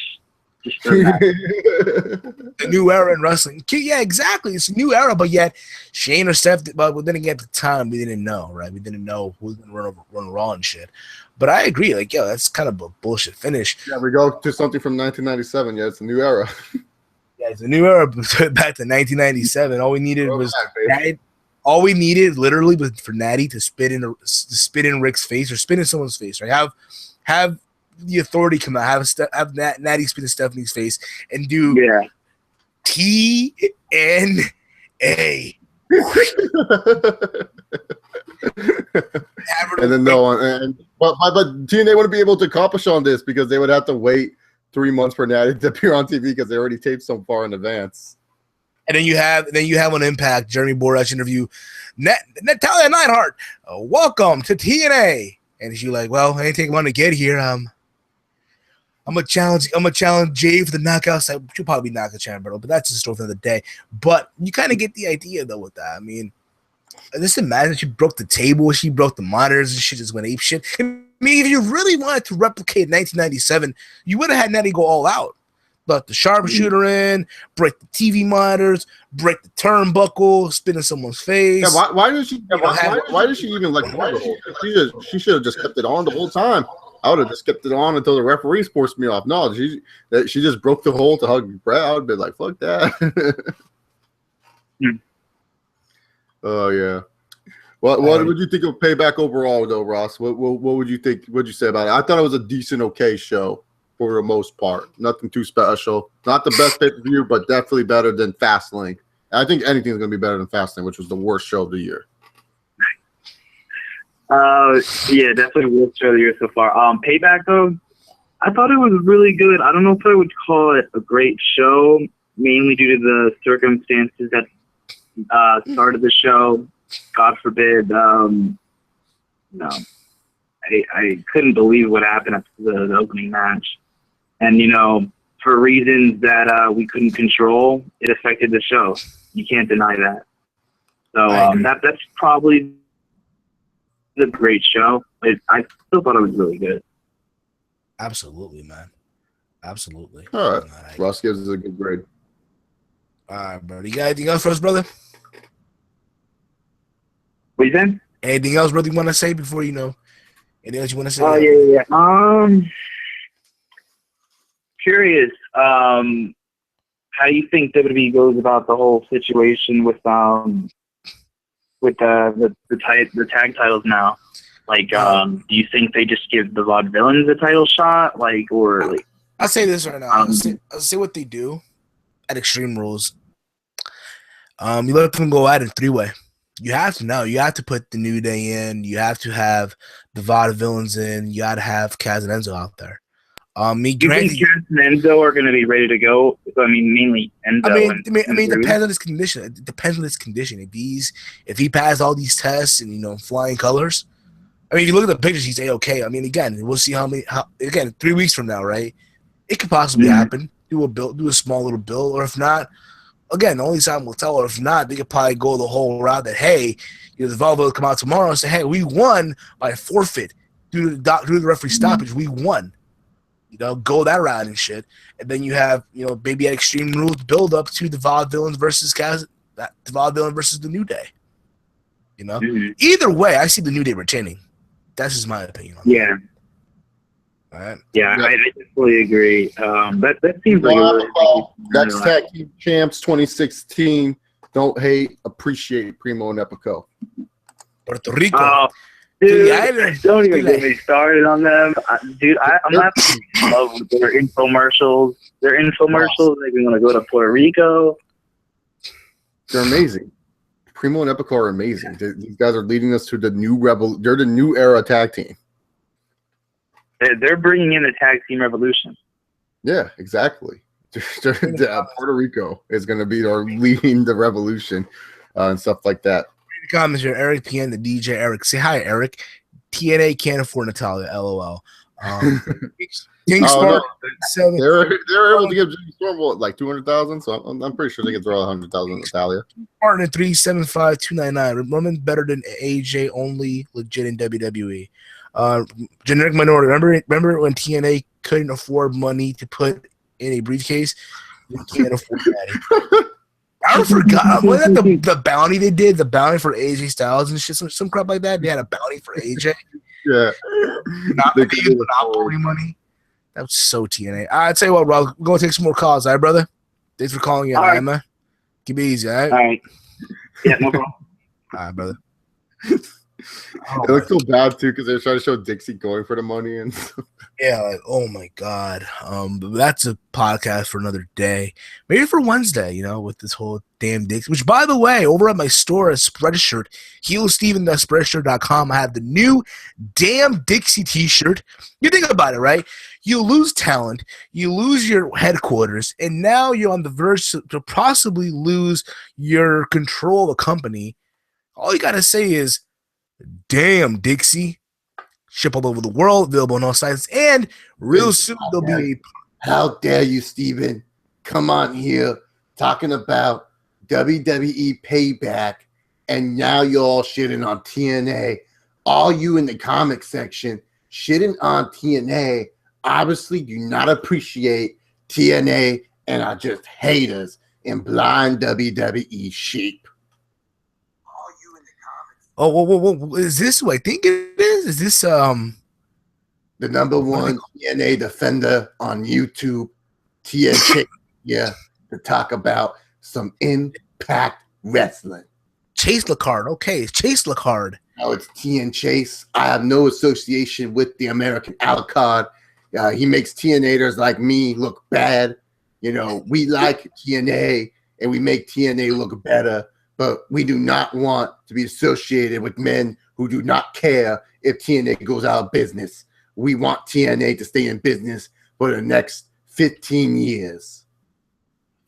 Just the new era in wrestling. Yeah, exactly. It's a new era, but yet Shane or Steph, but then again, at the time, we didn't know, right? We didn't know who was going to run Raw and shit. But I agree. Like, that's kind of a bullshit finish. Yeah, we go to something from 1997. Yeah, it's a new era. Yeah, it's a new era back to 1997. All we needed was all we needed literally was for Natty to spit in Rick's face or spit in someone's face, right? Have the authority come out, have Natty spit in Stephanie's face, and do TNA. And then no one, but TNA wouldn't be able to accomplish on this because they would have to wait 3 months for Natty to appear on TV because they already taped so far in advance. And then you have on Impact Jeremy Borash interview Natalia Neidhart. Welcome to TNA, and she's like, well, anything I want to get here. I'm gonna challenge Jay for the knockout side. She'll probably be knockout champion, but that's the story for the day. But you kind of get the idea though with that. I mean, just imagine she broke the table, she broke the monitors, and she just went ape shit. I mean, if you really wanted to replicate 1997, you would have had Natty go all out. Let the sharpshooter in, break the TV monitors, break the turnbuckle, spit in someone's face. Yeah, why did she? Why did she even like? She should have just kept it on the whole time. I would have just kept it on until the referees forced me off. No, she just broke the hole to hug Brett. I would be like, fuck that. Oh yeah. What would you think of Payback overall though, Ross? What would you think? What'd you say about it? I thought it was a decent, okay show for the most part. Nothing too special. Not the best pay-per-view, but definitely better than Fastlane. I think anything's gonna be better than Fastlane, which was the worst show of the year. Yeah, definitely worst show of the year so far. Payback though, I thought it was really good. I don't know if I would call it a great show, mainly due to the circumstances that started the show. God forbid, I couldn't believe what happened after the opening match. And, for reasons that we couldn't control, it affected the show. You can't deny that. So that's probably the great show. I still thought it was really good. Absolutely, man. Absolutely. All right. Ross gives us a good grade. All right, bro. You got anything else for us, brother? What you saying? Anything else, brother, you want to say before anything else you want to say? Oh, yeah. Curious, how do you think WWE goes about the whole situation with with the tag titles now? Like, do you think they just give the Vaudevillains a title shot, like, or like? I'll say this right now. I'll say what they do at Extreme Rules. You let them go at it 3-way. You have to know. You have to put the New Day in. You have to have the Vaudevillains in. You got to have Kaz and Enzo out there. Do you think Kaz and Enzo are going to be ready to go? I mean, mainly Enzo. I mean, it depends on his condition. It depends on his condition. If he passed all these tests and flying colors. I mean, if you look at the pictures, he's A-okay. I mean, again, we'll see how 3 weeks from now, right? It could possibly happen. Do a small little build, or if not, again, only time will tell. Or if not, they could probably go the whole route that the Volvo will come out tomorrow and say, hey, we won by forfeit due to the referee stoppage. We won. Go that route and shit. And then you have, maybe at Extreme Rules build up to the Vaudevillains versus the Vaudevillains versus the New Day. Either way, I see the New Day retaining. That's just my opinion. Yeah. All right. Yeah, I definitely agree. That seems like next Tag Team Champs 2016. Don't hate, appreciate Primo and Epico. Puerto Rico. Oh, dude, don't even get me started on them. I'm absolutely in love with their infomercials. They're make me want to go to Puerto Rico. They're amazing. Primo and Epico are amazing. These guys are leading us to the new They're the new era tag team. They're bringing in the tag team revolution. Yeah, exactly. Puerto Rico is going to be leading the revolution and stuff like that. Comments here, Eric PN, the DJ Eric. Say hi, Eric. TNA can't afford Natalia. LOL. King Spark, they're able to give Jimmy Storm like 200,000, so I'm pretty sure they can throw 100,000 at Natalia. Partner 375-299. Roman better than AJ, only legit in WWE. Generic minority. Remember when TNA couldn't afford money to put in a briefcase? We can't afford that. I forgot. Was that the bounty they did? The bounty for AJ Styles and shit, some crap like that. They had a bounty for AJ. Yeah, not monopoly money. That was so TNA. I tell you what, Rob, we're gonna take some more calls, all right, brother? Thanks for calling in, all right, man. Keep it easy, all right? All right. Yeah, no problem. All right, brother. It looks so bad too because they're trying to show Dixie going for the money and yeah, like, oh my god. But that's a podcast for another day, maybe for Wednesday. With this whole damn Dixie. Which, by the way, over at my store, a Spreadshirt, HeelSteven.Spreadshirt.com, I have the new damn Dixie T-shirt. You think about it, right? You lose talent, you lose your headquarters, and now you're on the verge to possibly lose your control of a company. All you gotta say is, damn, Dixie. Ship all over the world, available on all sites, and real soon there'll be a... How dare you, Steven? Come on here, talking about WWE Payback, and now you're all shitting on TNA. All you in the comic section shitting on TNA obviously do not appreciate TNA and are just haters and blind WWE sheep. Oh, is this who I think it is? Is this the number one TNA defender on YouTube, TNA, to talk about some Impact Wrestling. Chase Lacard. Okay, it's Chase Lacard. No, it's TN Chase. I have no association with the American Alucard. He makes TNAtors like me look bad. We like TNA and we make TNA look better. But we do not want to be associated with men who do not care if TNA goes out of business. We want TNA to stay in business for the next 15 years.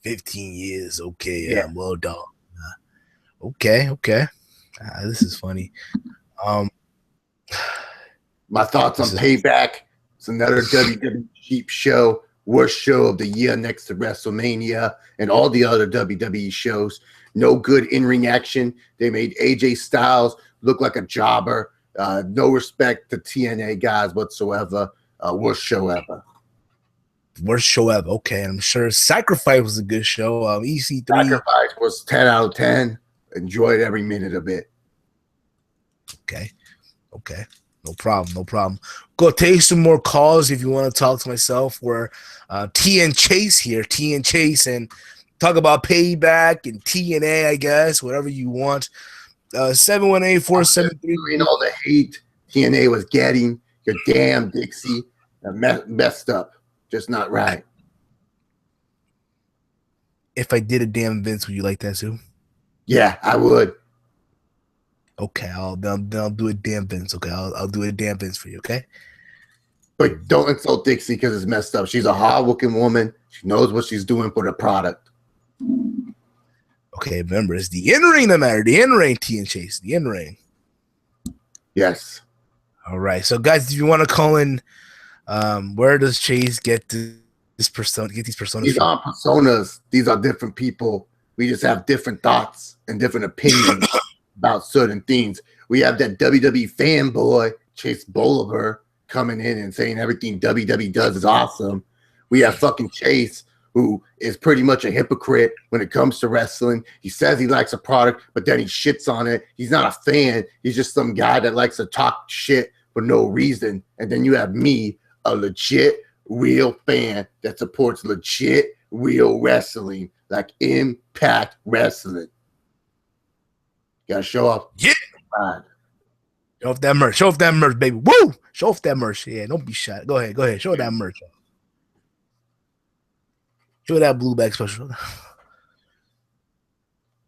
15 years, okay. Yeah, well done. Okay. This is funny. My thoughts on Payback. It's another WWE cheap show. Worst show of the year next to WrestleMania and all the other WWE shows. No good in-ring action. They made AJ Styles look like a jobber. No respect to TNA guys whatsoever. Worst show ever. Worst show ever. Okay, I'm sure Sacrifice was a good show. EC3. Sacrifice was 10 out of 10. Enjoyed every minute of it. Okay. No problem. Go take some more calls if you want to talk to myself. We're TN Chase here. TN Chase and talk about Payback and TNA, I guess, whatever you want. 718-473. Doing all the hate TNA was getting. You're damn Dixie. Messed up. Just not right. If I did a damn Vince, would you like that too? Yeah, I would. Okay, I'll do a damn Vince. Okay, I'll do a damn Vince for you. Okay. But don't insult Dixie because it's messed up. She's a hard-working woman. She knows what she's doing for the product. Okay, remember, it's the in-ring that matter. The in-ring, T and Chase. The in-ring. Yes. All right. So, guys, if you want to call in, where does Chase get this persona? Get these personas? These aren't personas. These are different people. We just have different thoughts and different opinions about certain things. We have that WWE fanboy, Chase Bolivar, coming in and saying everything WWE does is awesome. We have fucking Chase, who is pretty much a hypocrite when it comes to wrestling. He says he likes a product, but then he shits on it. He's not a fan. He's just some guy that likes to talk shit for no reason. And then you have me, a legit, real fan that supports legit, real wrestling, like Impact Wrestling. Gotta show off. Yeah. Right. Show off that merch. Show off that merch, baby. Woo! Show off that merch. Yeah, don't be shy. Go ahead. Show that merch. Show that blue bag special.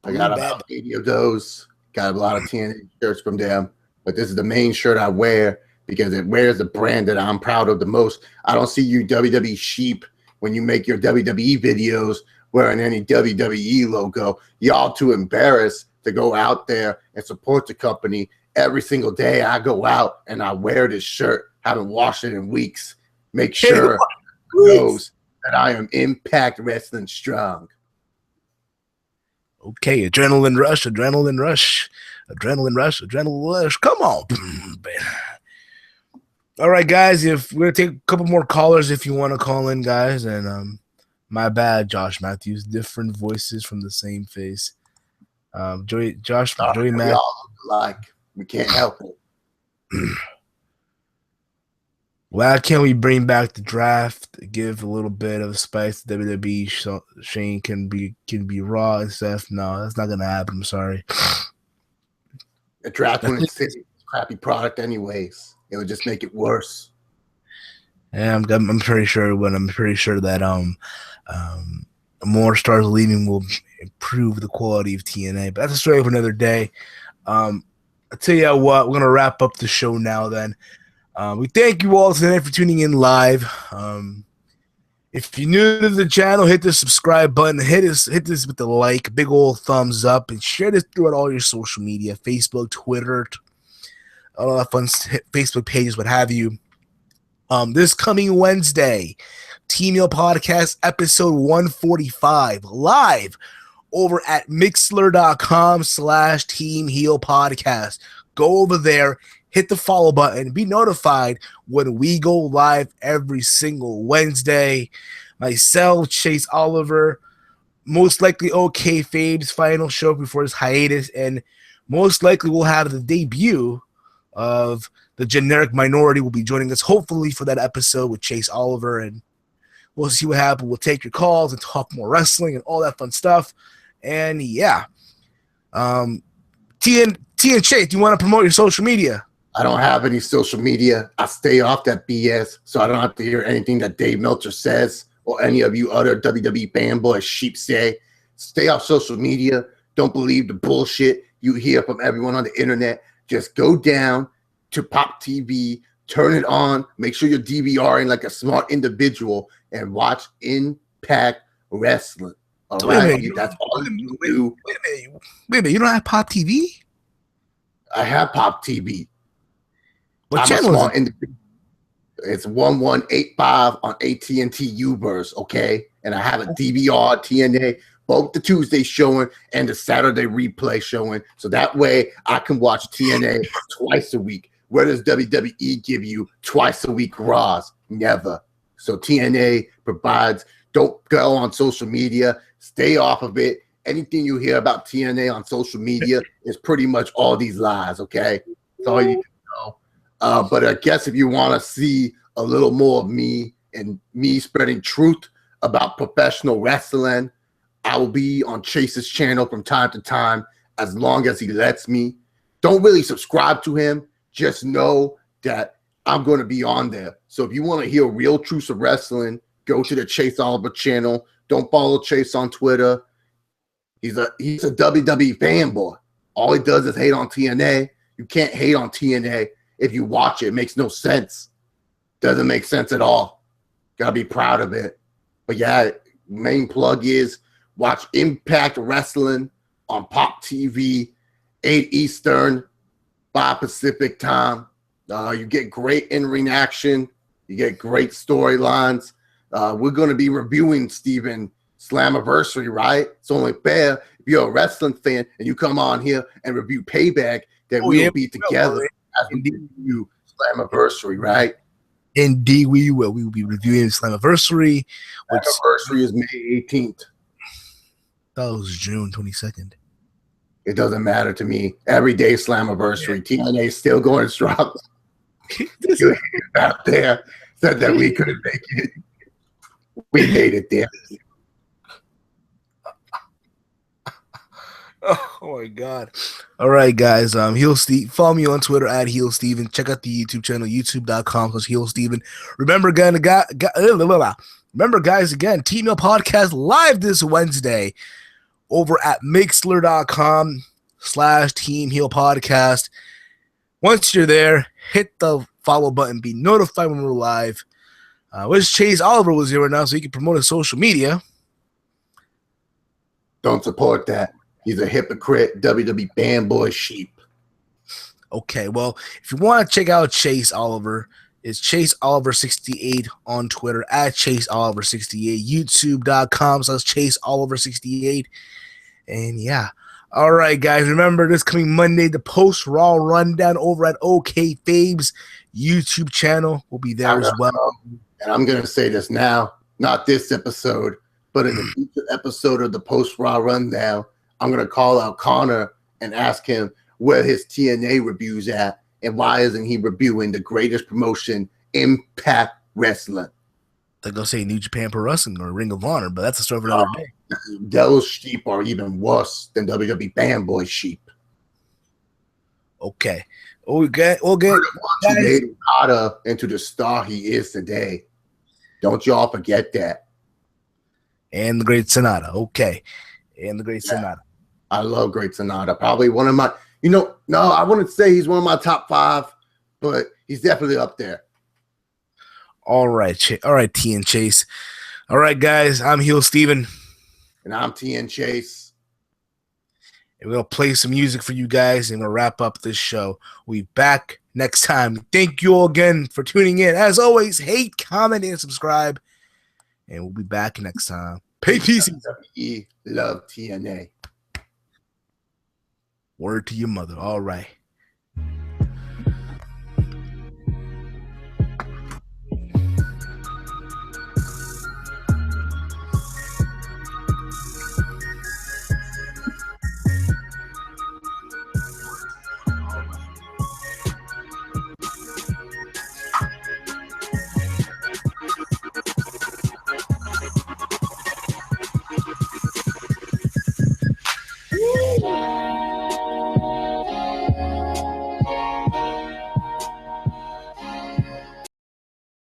I got about 80 of those. Got a lot of TNA shirts from them. But this is the main shirt I wear because it wears the brand that I'm proud of the most. I don't see you WWE sheep when you make your WWE videos wearing any WWE logo. Y'all too embarrassed to go out there and support the company. Every single day I go out and I wear this shirt. Haven't washed it in weeks. Make sure it knows that I am Impact Wrestling strong. Okay, adrenaline rush. Come on. All right, guys. If we're gonna take a couple more callers, if you want to call in, guys, and my bad, Josh Matthews. Different voices from the same face. Joey Matthews. We all look alike. We can't help it. Why can't we bring back the draft? Give a little bit of spice to WWE. So Shane can be Raw and stuff. No, that's not gonna happen. I'm sorry. The draft when it's a crappy product, anyways. It would just make it worse. Yeah, I'm pretty sure. But I'm pretty sure that more stars leaving will improve the quality of TNA. But that's a story for another day. I'll tell you what. We're gonna wrap up the show now. Then. We thank you all tonight for tuning in live. If you're new to the channel, hit the subscribe button, hit this with the like, big old thumbs up, and share this throughout all your social media, Facebook, Twitter, all that fun Facebook pages, what have you. This coming Wednesday, TEAMHEEL Podcast episode 145 live over at Mixlr.com/TEAMHEEL Podcast. Go over there. Hit the follow button. Be notified when we go live every single Wednesday. Myself, Chase Oliver, most likely OK Fabe's final show before his hiatus, and most likely we'll have the debut of the Generic Minority will be joining us hopefully for that episode with Chase Oliver, and we'll see what happens. We'll take your calls and talk more wrestling and all that fun stuff. And yeah, T and Chase, do you want to promote your social media? I don't have any social media. I stay off that BS, so I don't have to hear anything that Dave Meltzer says or any of you other WWE fanboys sheep say. Stay off social media. Don't believe the bullshit you hear from everyone on the internet. Just go down to Pop TV, turn it on, make sure you're DVRing like a smart individual, and watch Impact Wrestling. All right? That's all you do. Wait a minute. You don't have Pop TV? I have Pop TV. What channel is it? It's 1185 on AT&T Uverse, okay? And I have a DVR TNA, both the Tuesday showing and the Saturday replay showing. So that way I can watch TNA twice a week. Where does WWE give you twice a week Raws? Never. So TNA provides, don't go on social media, stay off of it. Anything you hear about TNA on social media is pretty much all these lies, okay? That's all you need to know. But I guess if you want to see a little more of me and me spreading truth about professional wrestling, I will be on Chase's channel from time to time as long as he lets me. Don't really subscribe to him. Just know that I'm going to be on there. So if you want to hear real truths of wrestling, go to the Chase Oliver channel. Don't follow Chase on Twitter. He's a WWE fanboy. All he does is hate on TNA. You can't hate on TNA if you watch it. It makes no sense. Doesn't make sense at all. Gotta be proud of it. But yeah, main plug is watch Impact Wrestling on Pop TV, 8 Eastern, 5 Pacific time. You get great in-ring action. You get great storylines. We're going to be reviewing, Steven, Slammiversary, right? It's only fair if you're a wrestling fan and you come on here and review Payback that we'll be together as we review Slammiversary, right? Indeed, we will. We will be reviewing Slammiversary. Slammiversary is May 18th. That was June 22nd. It doesn't matter to me. Every day Slammiversary. Yeah. TNA is still going strong. You out there said that we couldn't make it. We made it there. Oh my God. All right, guys. Heel Steve. Follow me on Twitter at HeelSteven. Check out the YouTube channel, youtube.com/HeelSteven. Remember, again, again, TEAMHEEL podcast live this Wednesday over at Mixlr.com/TEAMHEEL podcast. Once you're there, hit the follow button, be notified when we're live. Wish Chase Oliver was here right now so he can promote his social media. Don't support that. He's a hypocrite, WWE fanboy sheep. Okay, well, if you want to check out Chase Oliver, it's Chase Oliver 68 on Twitter at Chase Oliver 68, youtube.com/Chase Oliver 68. And yeah. All right, guys. Remember this coming Monday, the post Raw rundown over at OK Fabe's YouTube channel will be there as well. And I'm going to say this now, not this episode, but in the future episode of the post Raw rundown, I'm going to call out Connor and ask him where his TNA reviews at and why isn't he reviewing the greatest promotion, Impact Wrestling. They're going to say New Japan Pro Wrestling or Ring of Honor, but that's a story for another day. Those sheep are even worse than WWE fanboy sheep. Okay. We'll get made Okada into the star he is today. Don't y'all forget that. And the Great Sonata. Okay. And the Great Sonata. I love Great Sonata. Probably one of my, no, I wouldn't say he's one of my top 5, but he's definitely up there. All right, TN Chase. All right, guys, I'm HeelSteven. And I'm TN Chase. And we're going to play some music for you guys and we'll wrap up this show. We'll be back next time. Thank you all again for tuning in. As always, hate, comment, and subscribe. And we'll be back next time. Peace. WWE love TNA. Word to your mother. All right.